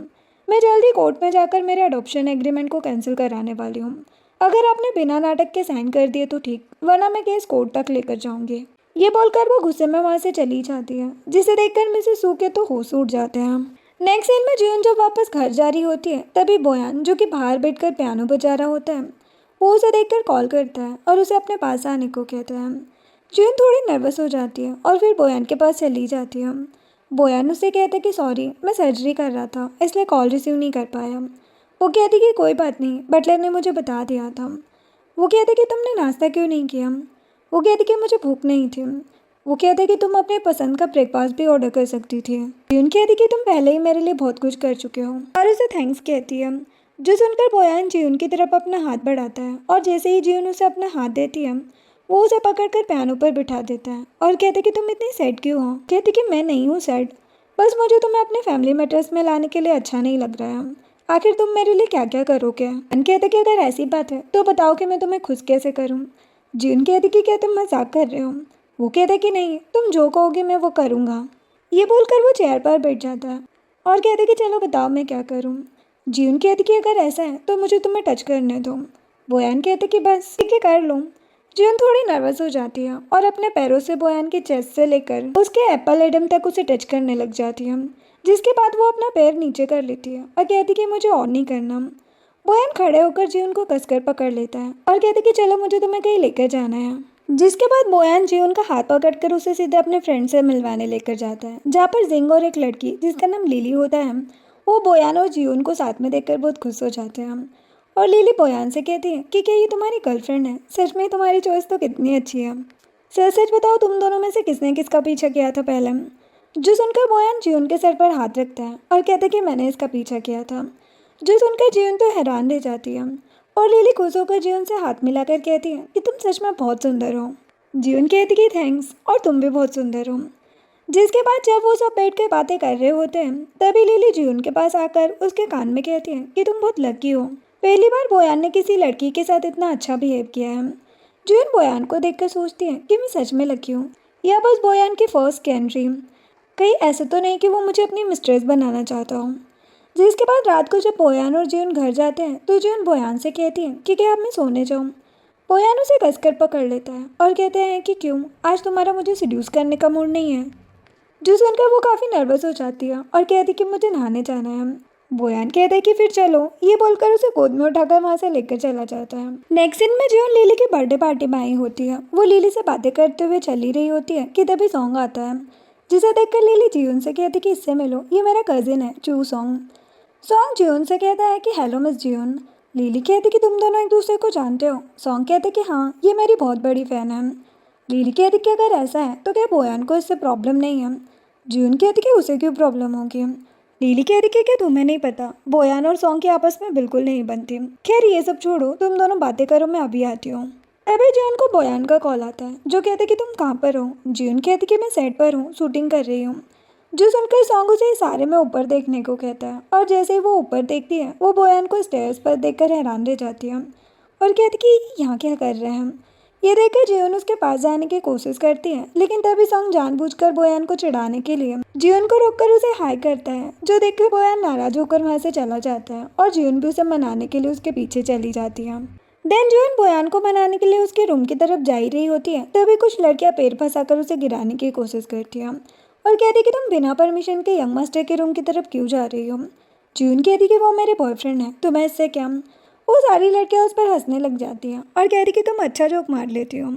मैं जल्दी कोर्ट में जाकर मेरे अडॉप्शन एग्रीमेंट को कैंसिल कराने वाली हूँ। अगर आपने बिना नाटक के साइन कर दिए तो ठीक, वरना मैं केस कोर्ट तक लेकर जाऊँगी। ये बोलकर वो गुस्से में वहाँ से चली जाती है, जिसे देखकर मिसेस सू के तो होश उड़ जाते हैं। नेक्स्ट सीन में जियोन जब वापस घर जा रही होती है, तभी बोयान जो कि बाहर बैठकर पियानो बजा रहा होता है, वो उसे देखकर कॉल करता है और उसे अपने पास आने को कहता है। जियोन थोड़ी नर्वस हो जाती है और फिर बोयान के पास चली जाती है। बोयान उससे कहता है कि सॉरी, मैं सर्जरी कर रहा था इसलिए कॉल रिसीव नहीं कर पाया। वो कहती कि कोई बात नहीं, बटलर ने मुझे बता दिया था। वो कहते कि तुमने नाश्ता क्यों नहीं किया। वो कहती कि मुझे भूख नहीं थी। वो कहते कि तुम अपने पसंद का ब्रेकफास्ट भी ऑर्डर कर सकती थी। जियोन कहती कि तुम पहले ही मेरे लिए बहुत कुछ कर चुके हो और उसे थैंक्स कहती है। जो सुनकर बोयान जियोन की तरफ अपना हाथ बढ़ाता है और जैसे ही जियोन उसे अपना हाथ देती है, वो उसे पकड़कर पियानो पर बिठा देता है और कहते कि तुम इतनी सैड क्यों हो। कहती कि मैं नहीं हूँ सैड, बस मुझे तुम्हें अपने फैमिली मैटर्स में लाने के लिए अच्छा नहीं लग रहा है। आखिर तुम मेरे लिए क्या क्या करोगे। अन कहते कि अगर ऐसी बात है तो बताओ कि मैं तुम्हें खुश कैसे करूँ। जियोन कहती कि क्या तुम मजाक कर रहे हो। वो कहते कि नहीं, तुम जो कहोगे मैं वो करूँगा। ये बोलकर वो चेयर पर बैठ जाता है और कहते कि चलो बताओ मैं क्या करूँ। जियोन कहती कि अगर ऐसा है तो मुझे तुम्हें टच करने दो। बोयान कहते कि बस ठीक है कर लो। जियोन थोड़ी नर्वस हो जाती है और अपने पैरों से बोयान के चेस्ट से लेकर उसके एप्पल एडम तक उसे टच करने लग जाती है, जिसके बाद वो अपना पैर नीचे कर लेती है और कहती कि मुझे और नहीं करना। बोयान खड़े होकर जियोन को कसकर पकड़ लेता है और कहते कि चलो मुझे तुम्हें कहीं लेकर जाना है। जिसके बाद बोयान जियोन का हाथ पकड़कर उसे सीधे अपने फ्रेंड से मिलवाने लेकर जाता है, जहाँ पर जिंग और एक लड़की जिसका नाम लिली होता है, वो बोयान और जियोन को साथ में देखकर बहुत खुश हो जाते हैं। और लिली बोयान से कहती है कि क्या ये तुम्हारी गर्लफ्रेंड है। सच में तुम्हारी चॉइस तो कितनी अच्छी है। सच सच बताओ तुम दोनों में से किसने किसका पीछा किया था पहले। जो सुनकर बोयान जियोन के सर पर हाथ रखता है और कहता है कि मैंने इसका पीछा किया था। जो सुनकर जियोन तो हैरान रह जाती है और लिली खुश होकर जियोन से हाथ मिलाकर कहती है कि तुम सच में बहुत सुंदर हो। जियोन कहती कि थैंक्स, और तुम भी बहुत सुंदर हो। जिसके बाद जब वो सब बैठ कर बातें कर रहे होते हैं, तभी लिली जियोन के पास आकर उसके कान में कहती है कि तुम बहुत लकी हो, पहली बार बोयान ने किसी लड़की के साथ इतना अच्छा बिहेव किया है। जियोन बोयान को देखकर सोचती है कि मैं सच में लकी हूँ या बस बोयान की फर्स्ट कैन। कहीं ऐसा तो नहीं कि वो मुझे अपनी मिस्ट्रेस बनाना चाहता हो। जिसके बाद रात को जब बोयान और जियोन घर जाते हैं तो जियोन बोयान से कहती है कि क्या अब मैं सोने जाऊँ। बोयान उसे कसकर पकड़ लेता है और कहते हैं कि क्यों, आज तुम्हारा मुझे सिड्यूस करने का मूड नहीं है। जो सुनकर वो काफ़ी नर्वस हो जाती है और कहती कि मुझे नहाने जाना है। बोयान कहता है कि फिर चलो। ये बोलकर उसे गोद में उठाकर वहाँ से लेकर चला जाता है। नेक्स्ट सीन में जियोन लिली की बर्थडे पार्टी में आई होती है। वो लिली से बातें करते हुए चली रही होती है कि तभी सॉन्ग आता है, जिसे देखकर लिली जियोन से कहती कि इससे मिलो, ये मेरा कजिन है चू सॉन्ग। सॉन्ग जियोन से कहता है कि हेलो मिस जियोन। लिली कहती कि तुम दोनों एक दूसरे को जानते हो। सॉन्ग कहते कि हाँ, ये मेरी बहुत बड़ी फ़ैन है। लिली कहती कि अगर ऐसा है तो क्या बोयान को इससे प्रॉब्लम नहीं है। जियोन कहती कि उसे क्यों प्रॉब्लम होगी। लिली कहती कि क्या तुम्हें नहीं पता, बोयान और सॉन्ग की आपस में बिल्कुल नहीं बनती। खैर ये सब छोड़ो, तुम दोनों बातें करो, मैं अभी आती हूँ। अभी जियोन को बोयान का कॉल आता है, जो कहते कि तुम कहाँ पर हो। जियोन कहती कि मैं सेट पर हूँ, शूटिंग कर रही हूँ। जो सुनकर सॉन्ग उसे इशारे में ऊपर देखने को कहता है और जैसे ही वो ऊपर देखती है, वो बोयान को स्टेयर्स पर देखकर हैरान रह जाती है और कहती कि यहाँ क्या कर रहे हैं। ये देखकर जियोन उसके पास जाने की कोशिश करती है, लेकिन तभी सॉन्ग जानबूझकर बोयान को चिढ़ाने के लिए जियोन को रोककर उसे हाय करता है, जो देखकर बोयान नाराज होकर वहाँ से चला जाता है और जियोन भी उसे मनाने के लिए उसके पीछे चली जाती है। देन जियोन बोयान को मनाने के लिए उसके रूम की तरफ जा ही रही होती है, तभी कुछ लड़कियां पैर फंसाकर उसे गिराने की कोशिश करती हैं और कहती कि तुम बिना परमिशन के यंग मास्टर के रूम की तरफ क्यों जा रही हो। जियोन कहती कि वो मेरे बॉयफ्रेंड है, तो मैं इससे क्या। वो सारी लड़कियां उस पर हंसने लग जाती हैं और कहती कि तुम अच्छा जोक मार लेती हो।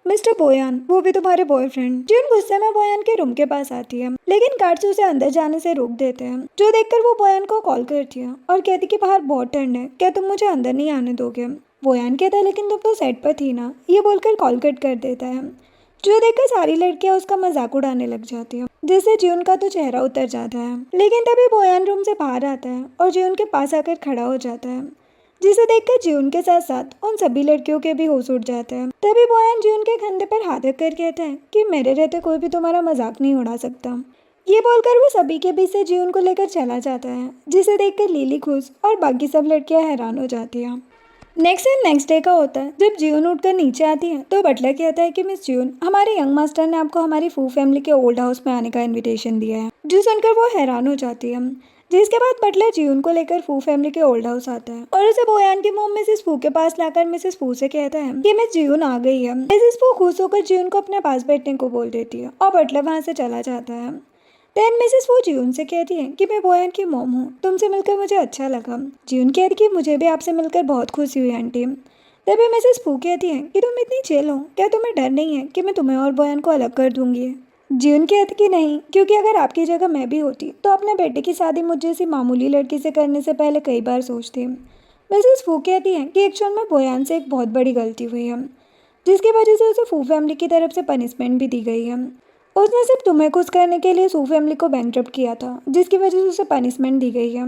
मिस्टर बोयान, वो भी तुम्हारे बॉयफ्रेंड। जियोन गुस्से में बोयान के रूम के पास आती है, लेकिन गार्ड्स उसे अंदर जाने से रोक देते हैं, जो देखकर वो बोयान को कॉल करती है और कहती कि बाहर बहुत ठंड है, क्या तुम मुझे अंदर नहीं आने दोगे। बोयान कहता है लेकिन तुम तो सेट पर थी ना। ये बोलकर कॉल कट कर देता है, जो देखकर सारी लड़कियां उसका मजाक उड़ाने लग जाती हैं, जिससे जियोन का तो चेहरा उतर जाता है। लेकिन तभी बोयान रूम से बाहर आता है और जियोन के पास आकर खड़ा हो जाता है, जिसे देखकर जियोन के साथ साथ उन सभी लड़कियों के भी होश उड़ जाते हैं। तभी बोयान जियोन के कंधे पर हाथ रखकर कहता है कि मेरे रहते कोई भी तुम्हारा मजाक नहीं उड़ा सकता। ये बोलकर वो सभी के बीच से जियोन को लेकर चला जाता है, जिसे देखकर लिली खुश और बाकी सब लड़कियां हैरान हो जाती हैं। नेक्स्ट डे का होता है। जब जियोन उठकर नीचे आती है तो बटलर कहता है कि मिस जियोन, हमारे यंग मास्टर ने आपको हमारी फू फैमिली के ओल्ड हाउस में आने का इनविटेशन दिया है। जो सुनकर वो हैरान हो जाती है। जिसके बाद बटलर जियोन को लेकर फू फैमिली के ओल्ड हाउस आता है और उसे बोयान की मोम मिसेस फू के पास लाकर मिसेस फू से कहता है कि मिस जियोन आ गई है। मिसेस फू खुश होकर जियोन को अपने पास बैठने को बोल देती है और बटलर वहाँ से चला जाता है। देन मिसेस वो जियोन से कहती है कि मैं बोयान की मॉम हूँ, तुमसे मिलकर मुझे अच्छा लगा। जियोन कहती कि मुझे भी आपसे मिलकर बहुत खुशी हुई आंटी। तभी मिसेस फू कहती है कि तुम इतनी चिल हो, क्या तुम्हें डर नहीं है कि मैं तुम्हें और बोयान को अलग कर दूंगी। जियोन कहती कि नहीं, क्योंकि अगर आपकी जगह मैं भी होती तो अपने बेटे की शादी मुझ जैसी मामूली लड़की से करने से पहले कई बार सोचती। मिसेस फू कहती है कि एक्चुअल में बोयान से एक बहुत बड़ी गलती हुई है, जिसकी वजह से उसे फू फैमिली की तरफ से पनिशमेंट भी दी गई है। उसने सिर्फ तुम्हें खुश करने के लिए सू फैमिली को बैंकरप्ट किया था, जिसकी वजह से उसे पनिशमेंट दी गई है।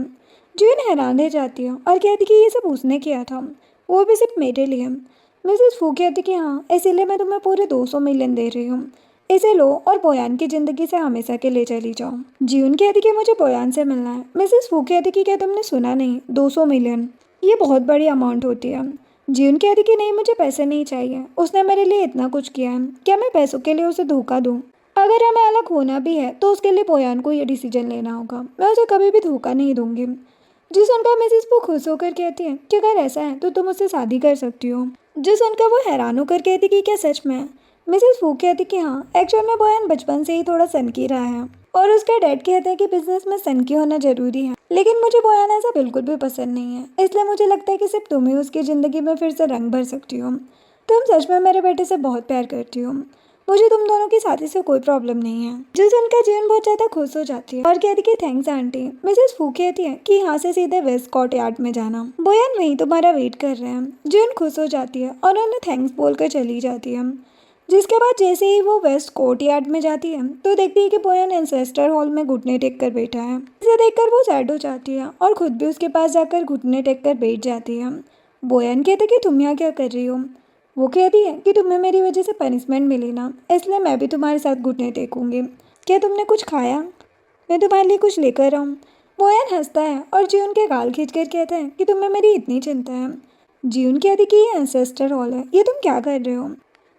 जियोन हैरान रह जाती है और कहती कि ये सब उसने किया था, वो भी सिर्फ मेरे लिए। मिसेस फू कहती कि हाँ, इसीलिए मैं तुम्हें पूरे 200 मिलियन दे रही हूँ, इसे लो और बोयान की ज़िंदगी से हमेशा के लिए चली जाओ। जियोन कहती कि मुझे बोयान से मिलना है। मिसेस फू कहती कि क्या तुमने सुना नहीं, 200 मिलियन, ये बहुत बड़ी अमाउंट होती है। जियोन कहती कि नहीं, मुझे पैसे नहीं चाहिए, उसने मेरे लिए इतना कुछ किया है, क्या मैं पैसों के लिए उसे धोखा दूँ? अगर हमें अलग होना भी है तो उसके लिए बोयान को ये डिसीजन लेना होगा, मैं उसे कभी भी धोखा नहीं दूंगी। जो सुनकर मिसेस वो खुश होकर कहती है कि अगर ऐसा है तो तुम उससे शादी कर सकती हो। जो सुनकर वो हैरान होकर कहती कि क्या सच में? मिसेस फू कहती कि हाँ, एक्चुअल में बोयान बचपन से ही थोड़ा सनकी रहा है और उसका डैड कहते हैं कि बिजनेस में सनकी होना जरूरी है, लेकिन मुझे बोयान ऐसा बिल्कुल भी पसंद नहीं है, इसलिए मुझे लगता है कि सिर्फ तुम ही उसकी ज़िंदगी में फिर से रंग भर सकती हो। तुम सच में मेरे बेटे से बहुत प्यार करती हो, मुझे तुम दोनों की शादी से कोई प्रॉब्लम नहीं है। जो सुनकर जियोन बहुत ज्यादा खुश हो जाती है और कहती कि थैंक्स आंटी। मिसेस फू कहती है कि यहाँ से सीधे वेस्ट कोर्ट यार्ड में जाना, बोयान वहीं तुम्हारा वेट कर रहे हैं। जियोन खुश हो जाती है और उन्हें थैंक्स बोलकर चली जाती है। जिसके बाद जैसे ही वो वेस्ट कोर्ट यार्ड में जाती है तो देखती है कि बोयान एंसेस्टर हॉल में घुटने टेक कर बैठा है। इसे देखकर वो सैड हो जाती है और खुद भी उसके पास जाकर घुटने टेक कर बैठ जाती है। बोयान कहते कि तुम यहाँ क्या कर रही हो? वो कहती है कि तुम्हें मेरी वजह से पनिशमेंट मिली ना, इसलिए मैं भी तुम्हारे साथ घुटने टेकूंगी। क्या तुमने कुछ खाया? मैं तुम्हारे लिए कुछ लेकर आऊँ? बोयान हंसता है और जियोन के गाल खींचकर कहता है कि तुम्हें मेरी इतनी चिंता है। जियोन कहती कि ये एंसेस्टर हॉल है, ये तुम क्या कर रहे हो?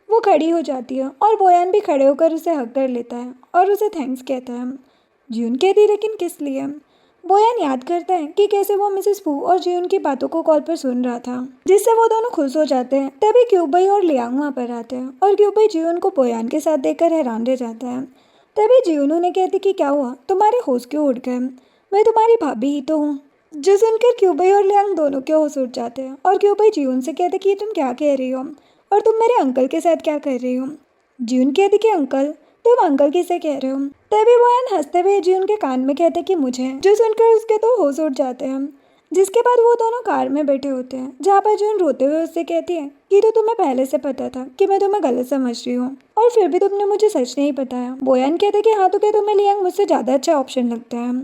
वो खड़ी हो जाती है और बोयान भी खड़े होकर उसे हक कर लेता है और उसे थैंक्स कहता है। जियोन कहती लेकिन किस लिए? बोयान याद करता है कि कैसे वो मिसेस फू और जियोन की बातों को कॉल पर सुन रहा था, जिससे वो दोनों खुश हो जाते हैं। तभी क्यूबई और लियांग वहाँ पर आते हैं और क्यूबई जियोन को बोयान के साथ देखकर हैरान रह जाता है। तभी जियोन उन्हें कहती कि क्या हुआ, तुम्हारे होश क्यों उड़ गए? मैं तुम्हारी भाभी ही तो हूँ। जो सुनकर क्यूबई और लियांग दोनों के होश उड़ जाते हैं और क्यूबई जियोन से कहते कि तुम क्या कह रही हो और तुम मेरे अंकल के साथ क्या कर रही हो? जियोन कहती कि अंकल, तुम अंकल किसे कह रहे हो? तभी बोयान हंसते हुए जियोन के कान में कहते कि मुझे। जो सुनकर उसके तो होश उड़ जाते हैं। जिसके बाद वो दोनों कार में बैठे होते हैं, जहाँ पर जियोन रोते हुए उससे कहती है कि तो तुम्हें पहले से पता था कि मैं तुम्हें गलत समझ रही हूँ और फिर भी तुमने मुझे सच नहीं बताया। बोयान कहते कि हाँ, तो क्या तुम्हें लियांग मुझसे ज़्यादा अच्छा ऑप्शन लगता है?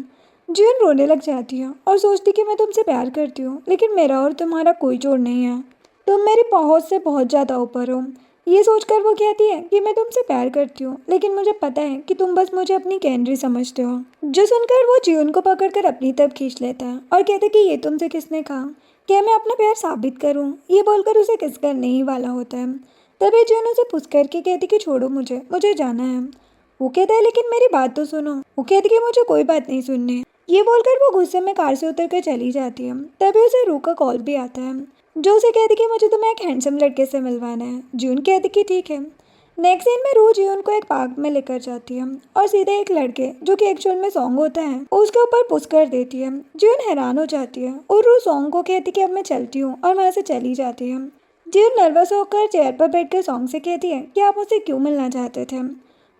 जियोन रोने लग जाती है और सोचती कि मैं तुमसे प्यार करती हूँ, लेकिन मेरा और तुम्हारा कोई जोड़ नहीं है, तुम मेरी पहुँच से बहुत ज़्यादा ऊपर हो। ये सोचकर वो कहती है कि मैं तुमसे प्यार करती हूँ, लेकिन मुझे पता है कि तुम बस मुझे अपनी कैनरी समझते हो। जो सुनकर वो जियोन को पकड़कर अपनी तरफ खींच लेता है और कहते कि ये तुमसे किसने कहा? क्या मैं अपना प्यार साबित करूँ? ये बोलकर उसे किस करने ही वाला होता है। तभी जियोन उसे पुश करके कहती कि छोड़ो मुझे, मुझे जाना है। वो कहता है लेकिन मेरी बात तो सुनो। वो कहती कि मुझे कोई बात नहीं सुननी। ये बोलकर वो गुस्से में कार से उतर कर चली जाती है। तभी उसे रू का कॉल भी आता है, जो उसे कहती कि मुझे तुम्हें एक हैंडसम लड़के से मिलवाना है। जियोन कहती कि ठीक है। नेक्स्ट सीन में रू जियोन को एक पार्क में लेकर जाती है और सीधे एक लड़के, जो कि एक्चुअल में सॉन्ग होता है, उसके ऊपर पुश कर देती है। जियोन हैरान हो जाती है और रू सॉन्ग को कहती कि अब मैं चलती हूँ और वहाँ से चली जाती है। जियोन नर्वस होकर चेयर पर बैठकर सॉन्ग से कहती है कि आप मुझसे क्यों मिलना चाहते थे?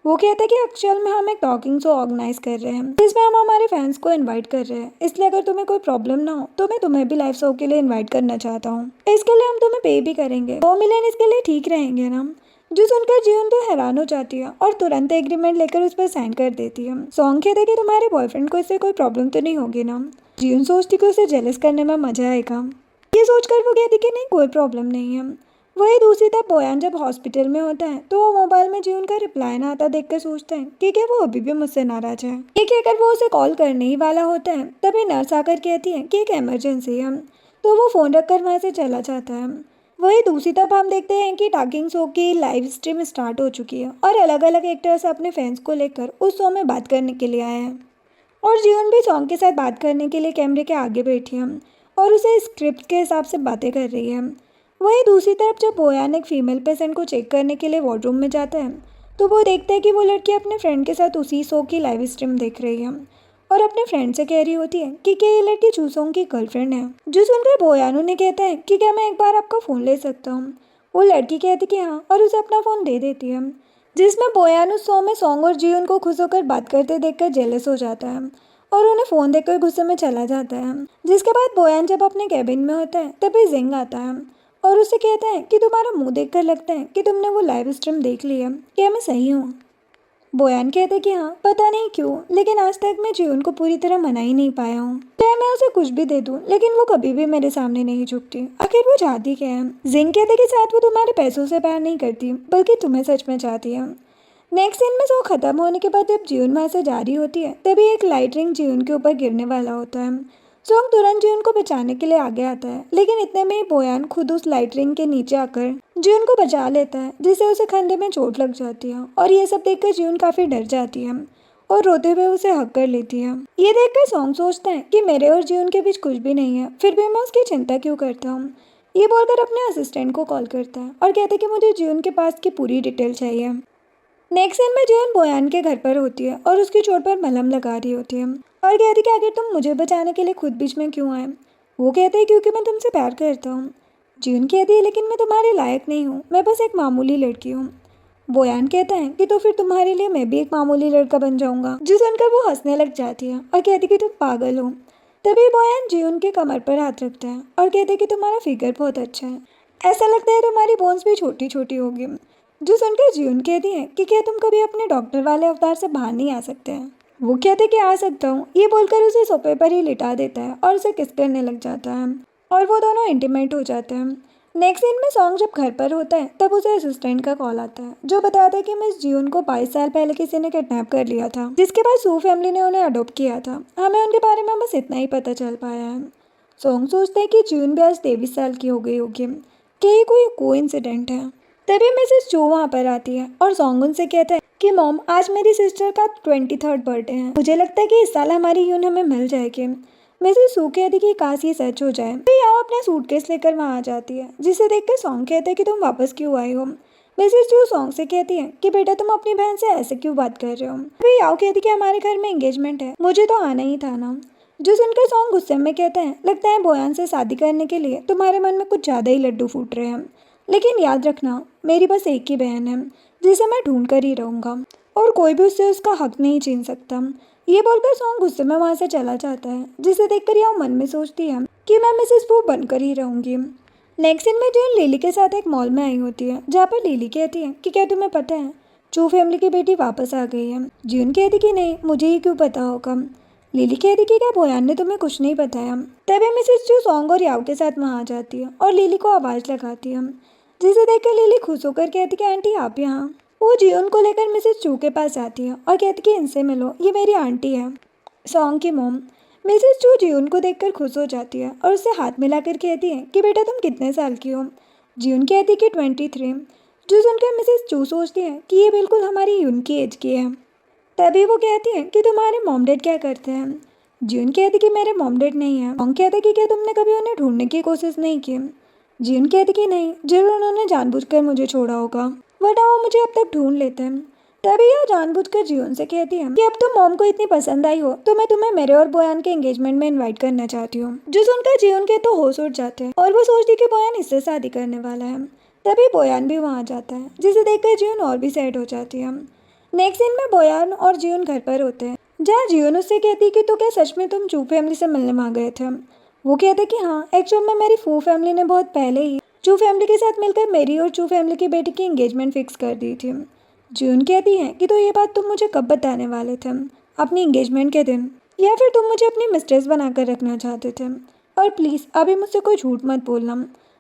वो कहता है कि एक्चुअल में हम एक टॉकिंग शो ऑर्गेनाइज कर रहे हैं, जिसमें हम हमारे फैंस को इनवाइट कर रहे हैं, इसलिए अगर तुम्हें कोई प्रॉब्लम ना हो तो मैं तुम्हें भी लाइव शो के लिए इनवाइट करना चाहता हूँ। इसके लिए हम तुम्हें पे भी करेंगे, 2 मिलियन इसके लिए ठीक रहेंगे ना? जो सुनकर जियोन तो हैरान हो जाती है और तुरंत एग्रीमेंट लेकर उस पर साइन कर देती है। सॉन्ग कहते कि तुम्हारे बॉयफ्रेंड को इससे कोई प्रॉब्लम तो नहीं होगी ना? जियोन सोचती कि उसे जेलस करने में मजा आएगा। ये सोचकर वो कहती कि नहीं, कोई प्रॉब्लम नहीं है। वही दूसरी तरफ बोयान जब हॉस्पिटल में होता है तो वो मोबाइल में जियोन का रिप्लाई ना आता देखकर सोचता है कि क्या वो अभी भी मुझसे नाराज है। ये कहकर वो उसे कॉल करने ही वाला होता है, तभी नर्स आकर कहती है कि एक इमरजेंसी है। तो वो फ़ोन रखकर वहाँ से चला जाता है। वहीं दूसरी तरफ हम देखते हैं कि टॉकिंग शो की लाइव स्ट्रीम स्टार्ट हो चुकी है और अलग अलग एक्टर्स अपने फैंस को लेकर उस शो में बात करने के लिए आए हैं। और जीवन भी सॉन्ग के साथ बात करने के लिए कैमरे के आगे बैठी है और उसे स्क्रिप्ट के हिसाब से बातें कर रही है। वहीं दूसरी तरफ जब बोयान एक फीमेल पेशेंट को चेक करने के लिए वार्डरूम में जाता है तो वो देखता है कि वो लड़की अपने फ्रेंड के साथ उसी शो की लाइव स्ट्रीम देख रही है और अपने फ्रेंड से कह रही होती है कि क्या ये लड़की चूसोंग की गर्लफ्रेंड है। जो सुनकर बोयान उन्हें कहता है कि क्या मैं एक बार आपका फ़ोन ले सकता हूँ। वो लड़की कहती कि हाँ और उसे अपना फ़ोन दे देती है, जिसमें बोयान उस शो में सॉन्ग और जीवन को खुश होकर बात करते देखकर जेलस हो जाता है और उन्हें फ़ोन देकर गुस्से में चला जाता है। जिसके बाद बोयान जब अपने कैबिन में होता है तभी जिंग आता है और उसे कहता है कि तुम्हारा मुंह देखकर लगता है कि तुमने वो लाइव स्ट्रीम देख ली है, क्या मैं सही हूँ। बोयान कहते कि हाँ, पता नहीं क्यों लेकिन आज तक मैं जीवन को पूरी तरह मना ही नहीं पाया हूँ। चाहे मैं उसे कुछ भी दे दूँ लेकिन वो कभी भी मेरे सामने नहीं झुकती। आखिर वो चाहती क्या है। जिंग कहते कि शायद वो तुम्हारे पैसों से प्यार नहीं करती बल्कि तुम्हें सच में चाहती है। नेक्स्ट सीन में शो खत्म होने के बाद जब जीवन वहाँ से जा रही होती है तभी एक लाइट रिंग जीवन के ऊपर गिरने वाला होता है। सॉन्ग तुरंत जीवन को बचाने के लिए आगे आता है लेकिन इतने में ही बोयान खुद उस लाइट रिंग के नीचे आकर जीवन को बचा लेता है, जिससे उसे कंधे में चोट लग जाती है और ये सब देखकर जीवन काफी डर जाती है और रोते हुए उसे हक कर लेती है। ये देखकर सॉन्ग सोचता है कि मेरे और जीवन के बीच कुछ भी नहीं है, फिर भी मैं उसकी चिंता क्यों करता हूँ। ये बोलकर अपने असिस्टेंट को कॉल करता है और कहता है कि मुझे जीवन के पास की पूरी डिटेल चाहिए। नेक्स्ट सीन में जीवन बोयान के घर पर होती है और उसकी चोट पर मलहम लगा रही होती है और कहती कि आखिर तुम मुझे बचाने के लिए खुद बीच में क्यों आए। वो कहते हैं क्योंकि मैं तुमसे प्यार करता हूँ। जीवन कहती है लेकिन मैं तुम्हारे लायक नहीं हूँ, मैं बस एक मामूली लड़की हूँ। बोयान कहता है कि तो फिर तुम्हारे लिए मैं भी एक मामूली लड़का बन जाऊंगा। जो सुनकर वो हंसने लग जाती है और कहती कि तुम पागल हो। तभी बोयान जीवन के कमर पर हाथ रखता है और कहते कि तुम्हारा फिगर बहुत अच्छा है, ऐसा लगता है तुम्हारी बोन्स भी छोटी छोटी होगी। जो सुनकर जीवन कहती है कि क्या तुम कभी अपने डॉक्टर वाले अवतार से बाहर नहीं आ सकते हैं। वो कहते कि आ सकता हूँ। ये बोलकर उसे सोफे पर ही लिटा देता है और उसे किस करने लग जाता है और वो दोनों इंटीमेट हो जाते हैं। नेक्स्ट सीन में सॉन्ग जब घर पर होता है तब उसे असिस्टेंट का कॉल आता है जो बताता है कि मिस जीवन को 22 साल पहले किसी ने किडनैप कर लिया था, जिसके बाद सू फैमिली ने उन्हें अडॉप्ट किया था। हमें उनके बारे में बस इतना ही पता चल पाया है। सॉन्ग सोचते हैं कि जीवन भी आज 23 साल की हो गई होगी, कि ये कोई कोइंसिडेंट है। तभी मिसेस चो वहाँ पर आती है और सॉन्ग उनसे कहता है कि मॉम आज मेरी सिस्टर का 23rd बर्थडे है, मुझे लगता है कि इस साल हमारी यून हमें मिल जाएगी। मिसेस सू कहती कि काश ये सच हो जाए। फिर याओ अपना सूटकेस लेकर वहाँ आ जाती है, जिसे देखकर सॉन्ग कहता है कि तुम वापस क्यों आए हो। मिसेस चो सॉन्ग से कहती है कि बेटा तुम अपनी बहन से ऐसे क्यों बात कर रहे हो। फिर याओ कहती कि हमारे घर में एंगेजमेंट है, मुझे तो आना ही था ना। जो सुनकर सॉन्ग गुस्से में कहता है लगता है बोयान से शादी करने के लिए तुम्हारे मन में कुछ ज़्यादा ही लड्डू फूट रहे हैं, लेकिन याद रखना मेरी बस एक ही बहन है जिसे मैं ढूंढ कर ही रहूँगा और कोई भी उससे उसका हक नहीं छीन सकता। ये बोलकर सॉन्ग गुस्से में वहाँ से चला जाता है, जिसे देखकर यह मन में सोचती है कि मैं मिसेस वो बनकर ही रहूँगी। नेक्स्ट सीन में जून लिली के साथ एक मॉल में आई होती है जहाँ पर लिली कहती है कि क्या तुम्हें पता है चू फैमिली की बेटी वापस आ गई है। जून कहती कि नहीं, मुझे ही क्यों पता होगा। लिली कहती कि क्या बोयान ने तुम्हें कुछ नहीं बताया। तभी मिसेस चू सॉन्ग और याओ के साथ वहाँ आ जाती है और लिली को आवाज़ लगाती है, जिसे देखकर लिली खुश होकर कहती कि आंटी आप यहाँ। वो जीवन को लेकर मिसेस चू के पास आती है और कहती कि इनसे मिलो, ये मेरी आंटी है, सॉन्ग की मोम। मिसेस चू जीवन को देखकर खुश हो जाती है और उससे हाथ मिलाकर कहती है कि बेटा तुम कितने साल की हो। जीवन कहती कि 23। जो सुनकर मिसेस चू सोचती है कि ये बिल्कुल हमारी यून की एज की है। तभी वो कहती है कि तुम्हारे मॉम डैड क्या करते हैं। जीवन कहती कि मेरे मॉम डैड नहीं है। सॉन्ग कहते कि क्या तुमने कभी उन्हें ढूंढने की कोशिश नहीं की। जीवन कहती कि नहीं, जरूर उन्होंने जानबूझकर मुझे छोड़ा होगा, वरना वो मुझे अब तक ढूंढ लेते हैं। तभी यह जानबूझकर जीवन से कहती है कि अब तुम मॉम को इतनी पसंद आई हो तो मैं तुम्हें मेरे और बोयान के एंगेजमेंट में इनवाइट करना चाहती हूँ। जो सुनकर जीवन के तो होश उड़ जाते हैं और वो सोचती कि बोयान इससे शादी करने वाला है। तभी बोयान भी वहाँ जाता है, जिसे देखकर जीवन और भी सैड हो जाती है। नेक्स्ट सीन में बोयान और जीवन घर पर होते हैं, जहाँ जीवन उससे कहती है कि तो क्या सच में तुम चू फैमिली से मिलने वहाँ गए थे। वो कहते कि हाँ, एक्चुअल में मेरी फू फैमिली ने बहुत पहले ही चू फैमिली के साथ मिलकर मेरी और चू फैमिली की बेटी की एंगेजमेंट फिक्स कर दी थी। जून कहती है कि तो ये बात तुम मुझे कब बताने वाले थे, अपनी एंगेजमेंट के दिन, या फिर तुम मुझे अपनी मिस्ट्रेस बनाकर रखना चाहते थे। और प्लीज़ अभी मुझसे कोई झूठ मत बोलना,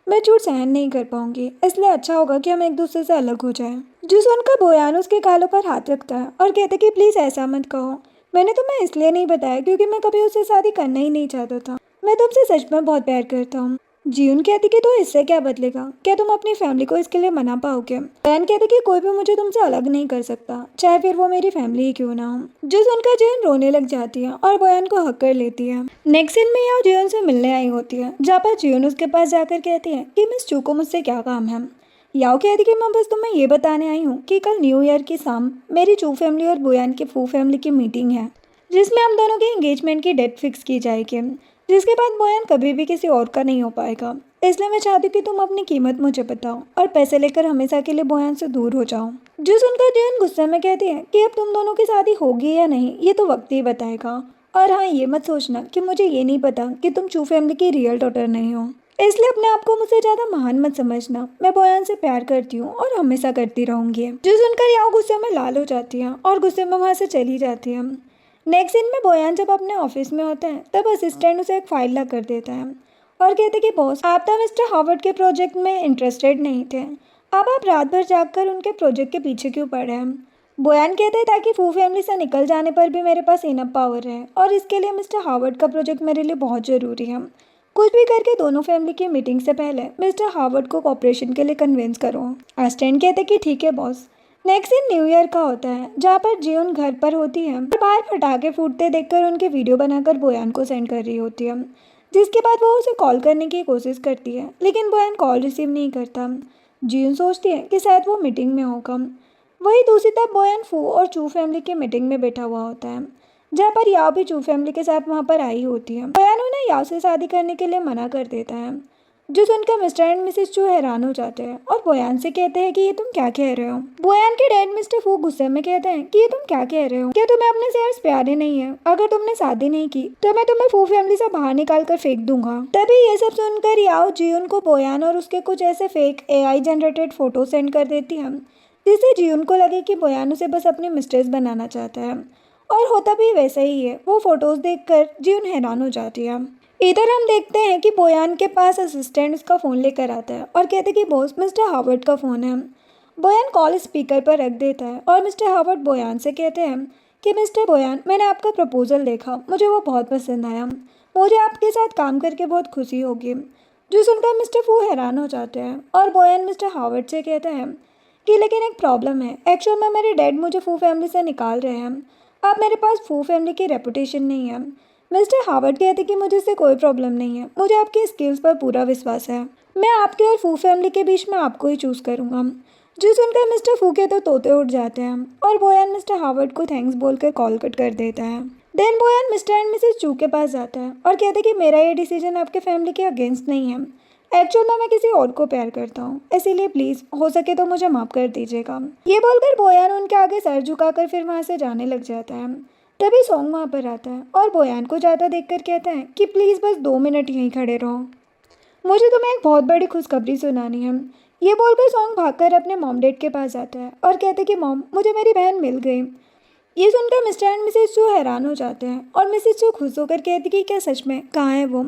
मैं झूठ सहन नहीं कर पाऊंगी, इसलिए अच्छा होगा कि हम एक दूसरे से अलग हो जाएं। जो सुनकर बोयान उसके गालों पर हाथ रखता है और कहता कि प्लीज़ ऐसा मत कहो, मैंने तुम्हें इसलिए नहीं बताया क्योंकि मैं कभी उससे शादी करना ही नहीं चाहता था। मैं तुमसे सच में बहुत प्यार करता हूँ। जीवन कहती कि तो इससे क्या बदलेगा, क्या तुम अपनी फैमिली को इसके लिए मना पाओगे। बयान कहती कि कोई भी मुझे तुमसे अलग नहीं कर सकता, चाहे फिर वो मेरी फैमिली ही क्यों ना हो। जो सुनकर जीवन रोने लग जाती है और बयान को हक कर लेती है। नेक्स्ट सीन में यह जीवन से मिलने आई होती है, जहाँ पर जीवन उसके पास जाकर कहती है कि मिस चू को मुझसे क्या काम है। याओ कहती कि मैं बस तुम्हें ये बताने आई हूँ कि कल न्यू ईयर की शाम मेरी चू फैमिली और बोयान की फू फैमिली की मीटिंग है, जिसमें हम दोनों के एंगेजमेंट की डेट फिक्स की जाएगी, जिसके बाद बोयान कभी भी किसी और का नहीं हो पाएगा। इसलिए मैं चाहती हूँ कि तुम अपनी कीमत मुझे बताओ और पैसे लेकर हमेशा के लिए बोयान से दूर हो जाओ। जो सुनकर जीवन गुस्से में कहती है कि अब तुम दोनों की शादी होगी या नहीं ये तो वक्त ही बताएगा। और हाँ, ये मत सोचना कि मुझे ये नहीं पता कि तुम चू फैमिली की रियल डॉटर नहीं हो, इसलिए अपने आप को मुझसे ज्यादा महान मत समझना। मैं बोयान से प्यार करती हूँ और हमेशा करती रहूंगी। जो सुनकर याओ गुस्से में लाल हो जाती है और गुस्से में वहां से चली जाती है। नेक्स्ट सीन में बोयान जब अपने ऑफिस में होता है तब असिस्टेंट उसे एक फाइल ला कर देता है और कहते कि बॉस, आप तो मिस्टर हार्वर्ड के प्रोजेक्ट में इंटरेस्टेड नहीं थे, अब आप रात भर जागकर उनके प्रोजेक्ट के पीछे क्यों पड़े हैं। बोयान कहते हैं ताकि फू फैमिली से निकल जाने पर भी मेरे पास इनफ पावर है और इसके लिए मिस्टर हार्वर्ड का प्रोजेक्ट मेरे लिए बहुत ज़रूरी है। कुछ भी करके दोनों फैमिली की मीटिंग से पहले मिस्टर हार्वर्ड को कॉपरेशन के लिए कन्विंस करो। असिस्टेंट कहते कि ठीक है बॉस। नेक्स्ट दिन न्यू ईयर का होता है, जहाँ पर जीवन घर पर होती है और बाहर पटाखे फूटते देखकर उनके वीडियो बनाकर बोयान को सेंड कर रही होती है, जिसके बाद वो उसे कॉल करने की कोशिश करती है लेकिन बोयान कॉल रिसीव नहीं करता। जीवन सोचती है कि शायद वो मीटिंग में होगा। वही दूसरी तरफ बोयान फू और चू फैमिली की मीटिंग में बैठा हुआ होता है, जहाँ पर याओ भी चू फैमिली के साथ वहाँ पर आई होती है। बोयान उन्हें याओ से शादी करने के लिए मना कर देता है, जो सुनकर मिस्टर एंड मिसेस चू हैरान हो जाते हैं और बोयान से कहते हैं कि ये तुम क्या कह रहे हो। बोयान के डैड मिस्टर फू गुस्से में कहते हैं कि ये तुम क्या कह रहे हो, क्या तुम्हें अपने शेयर्स प्यारे नहीं है। अगर तुमने शादी नहीं की तो मैं तुम्हें फू फैमिली से बाहर निकाल कर फेंक दूंगा। तभी ये सब सुनकर याओ जीवन को बोयान और उसके कुछ ऐसे fake AI generated photo send कर देती है, जिससे जीवन को लगे कि बोयान उसे बस अपनी मिस्ट्रेस बनाना चाहता है। और होता भी वैसा ही है। वो फोटोज देखकर जीवन हैरान हो जाती है। इधर हम देखते हैं कि बोयान के पास असिस्टेंट उसका फ़ोन लेकर आता है और कहते हैं कि बॉस, मिस्टर हार्वर्ड का फ़ोन है। बोयान कॉल स्पीकर पर रख देता है और मिस्टर हार्वर्ड बोयान से कहते हैं कि मिस्टर बोयान, मैंने आपका प्रपोजल देखा, मुझे वो बहुत पसंद आया, मुझे आपके साथ काम करके बहुत खुशी होगी। जो सुनकर मिस्टर फू हैरान हो जाते हैं और बोयान मिस्टर हार्वर्ड से कहते हैं कि लेकिन एक प्रॉब्लम है, एक्चुअल में मेरे डैड मुझे फू फैमिली से निकाल रहे हैं, अब मेरे पास फू फैमिली की रेपुटेशन नहीं है। मिस्टर हार्वर्ड कहते कि मुझे इससे कोई प्रॉब्लम नहीं है, मुझे आपकी स्किल्स पर पूरा विश्वास है, मैं आपके और फू फैमिली के बीच में आपको ही चूज़ करूँगा। जो सुनकर मिस्टर फू के तो तोते उड़ जाते हैं और बोयान मिस्टर हार्वर्ड को थैंक्स बोलकर कॉल कट कर देता है। Then Boyan mister and Mrs चू के पास जाता है और कहते कि मेरा ये डिसीजन आपके फैमिली के अगेंस्ट नहीं है, एक्चुअल में मैं किसी और को प्यार करता हूँ, इसीलिए प्लीज़ हो सके तो मुझे माफ़ कर दीजिएगा। ये बोलकर बोयान उनके आगे सर झुकाकर फिर वहाँ से जाने लग जाता है। तभी सॉन्ग वहाँ पर आता है और बोयान को जाता देखकर कहता है कि प्लीज़ बस 2 मिनट यहीं खड़े रहो, मुझे तुम्हें एक बहुत बड़ी खुशखबरी सुनानी है। ये बोलकर सॉन्ग भागकर अपने मॉम डैड के पास जाता है और कहते कि मॉम, मुझे मेरी बहन मिल गई। ये सुनकर मिस्टर एंड मिसेस चू हैरान हो जाते हैं और मिसेस चू खुश होकर कहती कि क्या सच में, कहाँ है वो।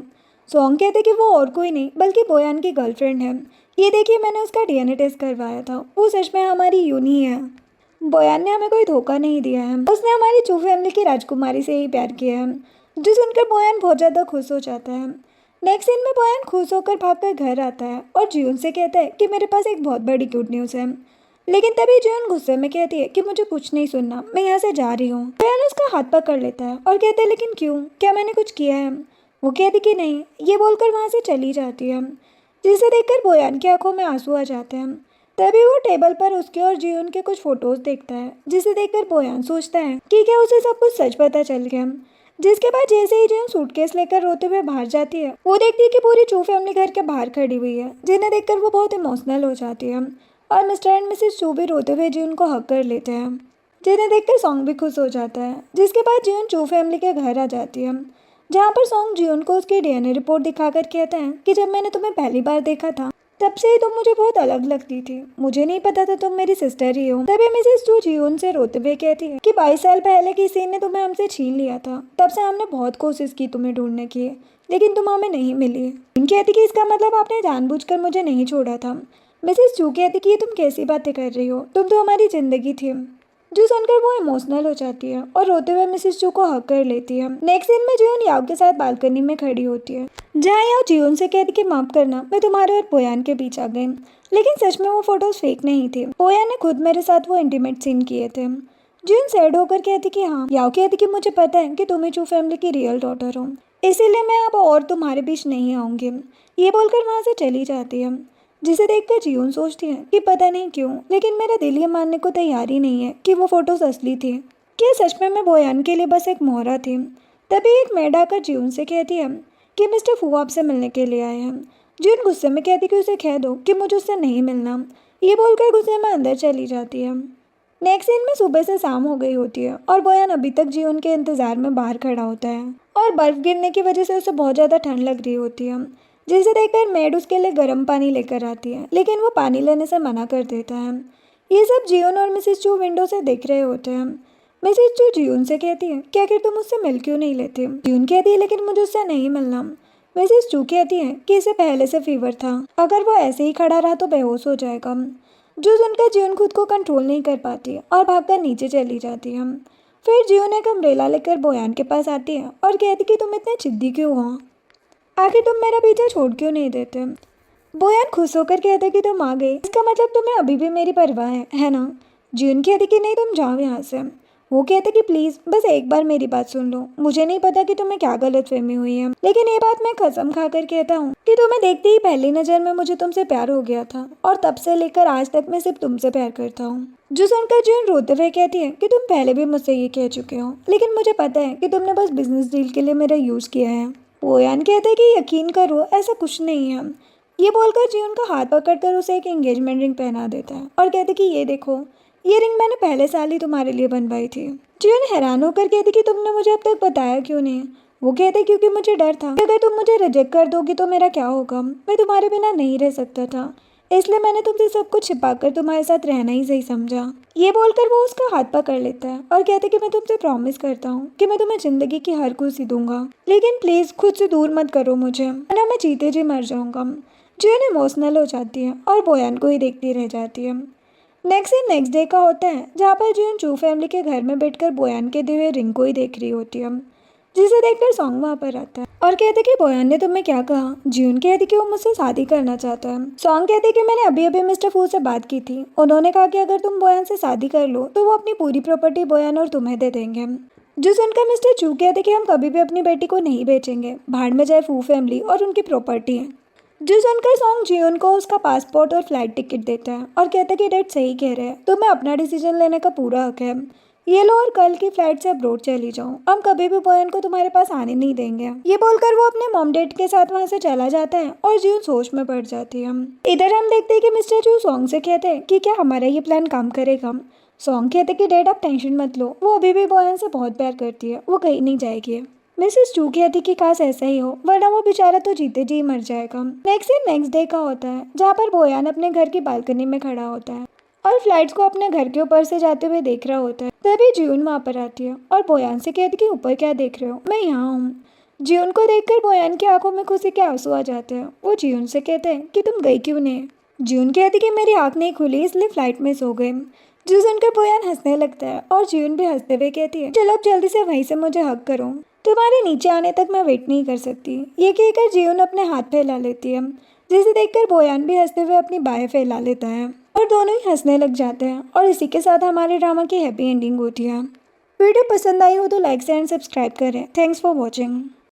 सॉन्ग कहते कि वो और कोई नहीं बल्कि बोयान की गर्लफ्रेंड है, ये देखिए मैंने उसका DNA टेस्ट करवाया था, वो सच में हमारी यूनी है। बोयान ने हमें कोई धोखा नहीं दिया है, उसने हमारी चू फैमिली की राजकुमारी से ही प्यार किया है। जो सुनकर बोयान बहुत ज़्यादा खुश हो जाता है। नेक्स्ट सीन में बोयान खुश होकर भागकर घर आता है और जीवन से कहता है कि मेरे पास एक बहुत बड़ी गुड न्यूज़ है। लेकिन तभी जीवन गुस्से में कहती है कि मुझे कुछ नहीं सुनना, मैं यहाँ से जा रही हूँ। बोयान उसका हाथ पकड़ लेता है और कहता है लेकिन क्यों, क्या मैंने कुछ किया है। वो कहती कि नहीं, ये बोलकर वहाँ से चली जाती है, जिसे देखकर बोयान की आंखों में आंसू आ जाते हैं। तभी वो टेबल पर उसके और जीवन के कुछ फोटोज देखता है, जिसे देखकर बोयान सोचता है कि क्या उसे सब कुछ सच पता चल गया। जिसके बाद जैसे ही जीवन सूटकेस लेकर रोते हुए बाहर जाती है, वो देखती है कि पूरी चू फैमिली घर के बाहर खड़ी हुई है, जिन्हें देखकर वो बहुत इमोशनल हो जाती है और मिस्टर एंड मिसेस चू भी रोते हुए जीवन को हक कर लेते हैं, जिन्हें देखकर सॉन्ग भी खुश हो जाता है। जिसके बाद जीवन चू फैमिली के घर आ जाती है, जहाँ पर सॉन्ग जीवन को उसकी DNA रिपोर्ट दिखाकर कहता है कि जब मैंने तुम्हें पहली बार देखा था तब से ही तुम मुझे बहुत अलग लगती थी, मुझे नहीं पता था तुम मेरी सिस्टर ही हो। तभी मिसेस चू जीवन से रोते हुए कहती है कि 22 साल पहले किसी ने तुम्हें हमसे छीन लिया था, तब से हमने बहुत कोशिश की तुम्हें ढूंढने की, लेकिन तुम हमें नहीं मिली। कहती कि इसका मतलब आपने जानबूझकर मुझे नहीं छोड़ा था। मिसेस चू कहती कि ये तुम कैसी बातें कर रही हो, तुम तो हमारी जिंदगी थी। जो सुनकर वो इमोशनल हो जाती है और रोते हुए मिसेस चू को हक कर लेती है। नेक्स्ट सीन में जियोन याओ के साथ बालकनी में खड़ी होती है, जहाँ याओ जियोन से कहती कि माफ करना, मैं तुम्हारे और बोयान के बीच आ गई। लेकिन सच में वो फोटोज फेक नहीं थी, बोयान ने खुद मेरे साथ वो इंटीमेट सीन किए थे। जियोन सैड होकर कहती कि हाँ। याओ कहती कि मुझे पता है कि तुम ही चू फैमिली की रियल डॉटर हो, इसीलिए मैं अब और तुम्हारे बीच नहीं आऊंगी। ये बोलकर वहाँ से चली जाती है, जिसे देखकर जियोन सोचती है कि पता नहीं क्यों, लेकिन मेरा दिल ये मानने को तैयार ही नहीं है कि वो फोटोज असली थी। क्या सच में मैं बोयान के लिए बस एक मोहरा थी? तभी एक मेड आकर जियोन से कहती है कि मिस्टर फू आपसे मिलने के लिए आए हैं। जियोन गुस्से में कहती कि उसे कह दो कि मुझे उससे नहीं मिलना। ये बोलकर गुस्से में अंदर चली जाती है। नेक्स्ट सीन में सुबह से शाम हो गई होती है और बोयान अभी तक जियोन के इंतजार में बाहर खड़ा होता है और बर्फ गिरने की वजह से उसे बहुत ज़्यादा ठंड लग रही होती है, जिसे देखकर मेड उसके लिए गर्म पानी लेकर आती है, लेकिन वो पानी लेने से मना कर देता है। ये सब जियोन और मिसेस चू विंडो से देख रहे होते हैं। मिसेस चू जियोन से कहती है कि आखिर तुम उससे मिल क्यों नहीं लेते? जियोन कहती है लेकिन मुझे उससे नहीं मिलना। मिसेस चू कहती है कि इसे पहले से फीवर था, अगर वो ऐसे ही खड़ा रहा तो बेहोश हो जाएगा। जो सुनकर जियोन खुद को कंट्रोल नहीं कर पाती और भागकर नीचे चली जाती है। फिर जियोन एक अम्ब्रेला लेकर बोयान के पास आती है और कहती कि तुम इतने जिद्दी क्यों हो, आखिर तुम मेरा पीछा छोड़ क्यों नहीं देते? बोयान खुश होकर कहते कि तुम आ गए, इसका मतलब तुम्हें अभी भी मेरी परवाह है ना? जियोन कहती कि नहीं, तुम जाओ यहाँ से। वो कहते कि प्लीज़ बस एक बार मेरी बात सुन लो, मुझे नहीं पता कि तुम्हें क्या गलतफहमी हुई है, लेकिन ये बात मैं कसम खाकर कहता हूँ कि तुम्हें देखते ही पहली नज़र में मुझे तुमसे प्यार हो गया था और तब से लेकर आज तक मैं सिर्फ तुमसे प्यार करता हूँ। जो सुनकर जियोन रोते हुए कहती है कि तुम पहले भी मुझसे ये कह चुके हो, लेकिन मुझे पता है कि तुमने बस बिजनेस डील के लिए मेरा यूज़ किया है। बोयान कहते हैं कि यकीन करो ऐसा कुछ नहीं है। ये बोलकर जियोन का हाथ पकड़कर उसे एक एंगेजमेंट रिंग पहना देता है और कहते कि ये देखो, ये रिंग मैंने पहले साल ही तुम्हारे लिए बनवाई थी। जियोन हैरान होकर कहती कि तुमने मुझे अब तक बताया क्यों नहीं? वो कहते क्योंकि मुझे डर था कि अगर तुम मुझे रिजेक्ट कर दोगी तो मेरा क्या होगा, मैं तुम्हारे बिना नहीं रह सकता था, इसलिए मैंने तुमसे सब कुछ छिपाकर तुम्हारे साथ रहना ही सही समझा। ये बोलकर वो उसका हाथ पकड़ लेता है और कहते कि मैं तुमसे प्रॉमिस करता हूँ कि मैं तुम्हें जिंदगी की हर खुशी दूंगा, लेकिन प्लीज खुद से दूर मत करो मुझे, वरना मैं जीते जी मर जाऊंगा। जियोन इमोशनल हो जाती है और बोयान को ही देखती रह जाती है। नेक्स्ट डे का होता है, जहाँ पर जियोन चू फैमिली के घर में बैठकर बोयान के दिए हुए रिंग को ही देख रही होती है, जिसे देखकर सॉन्ग वहाँ पर आता है और कहते कि बोयान ने तुम्हें क्या कहा? जियोन कहती कि वो मुझसे शादी करना चाहता है। सॉन्ग कहते कि मैंने अभी अभी मिस्टर फू से बात की थी, उन्होंने कहा कि अगर तुम बोयान से शादी कर लो तो वो अपनी पूरी प्रॉपर्टी बोयान और तुम्हें दे देंगे। जो सुनकर मिस्टर चू कहते कि हम कभी भी अपनी बेटी को नहीं बेचेंगे, भाड़ में जाए फू फैमिली और उनकी प्रॉपर्टी। जो सुनकर सॉन्ग जियोन को उसका पासपोर्ट और फ्लाइट टिकट देता है और कहता है कि डैड सही कह रहे हैं, तुम्हें अपना डिसीजन लेने का पूरा हक है, ये लो और कल की फ्लाइट से अब्रोड चली जाओ, हम कभी भी बोयान को तुम्हारे पास आने नहीं देंगे। ये बोलकर वो अपने मॉम डैड के साथ वहाँ से चला जाता है और जियोन सोच में पड़ जाती है। इधर हम देखते हैं कि मिस्टर चू सॉन्ग से कहते हैं कि क्या हमारा ये प्लान काम करेगा? सॉन्ग कहते कि डैड आप टेंशन मत लो, वो अभी भी बोयान से बहुत प्यार करती है, वो कहीं नहीं जाएगी। मिसेस चू कहती कि काश ऐसा ही हो, वरना वो बेचारा तो जीते जी मर जाएगा। नेक्स्ट डे का होता है, जहाँ पर बोयान अपने घर की बालकनी में खड़ा होता है और फ्लाइट्स को अपने घर के ऊपर से जाते हुए देख रहा होता है। तभी जियोन वहाँ पर आती है और बोयान से कहती कि ऊपर क्या देख रहे हो, मैं यहाँ हूँ। जियोन को देखकर बोयान की आंखों में खुशी के आंसू आ जाते हैं। वो जियोन से कहते हैं कि तुम गई क्यों नहीं? जियोन कहती कि मेरी आँख नहीं खुली इसलिए फ्लाइट मिस हो गई। जो सुनकर बोयान हंसने लगता है और जियोन भी हंसते हुए कहती है चलो अब जल्दी से वहीं से मुझे हक करो, तुम्हारे नीचे आने तक मैं वेट नहीं कर सकती। ये कहकर जियोन अपने हाथ फैला लेती है, जिसे देखकर बोयान भी हंसते हुए अपनी बाहें फैला लेता है और दोनों ही हंसने लग जाते हैं और इसी के साथ हमारे ड्रामा की हैप्पी एंडिंग होती है। वीडियो पसंद आई हो तो लाइक एंड सब्सक्राइब करें। Thanks for watching.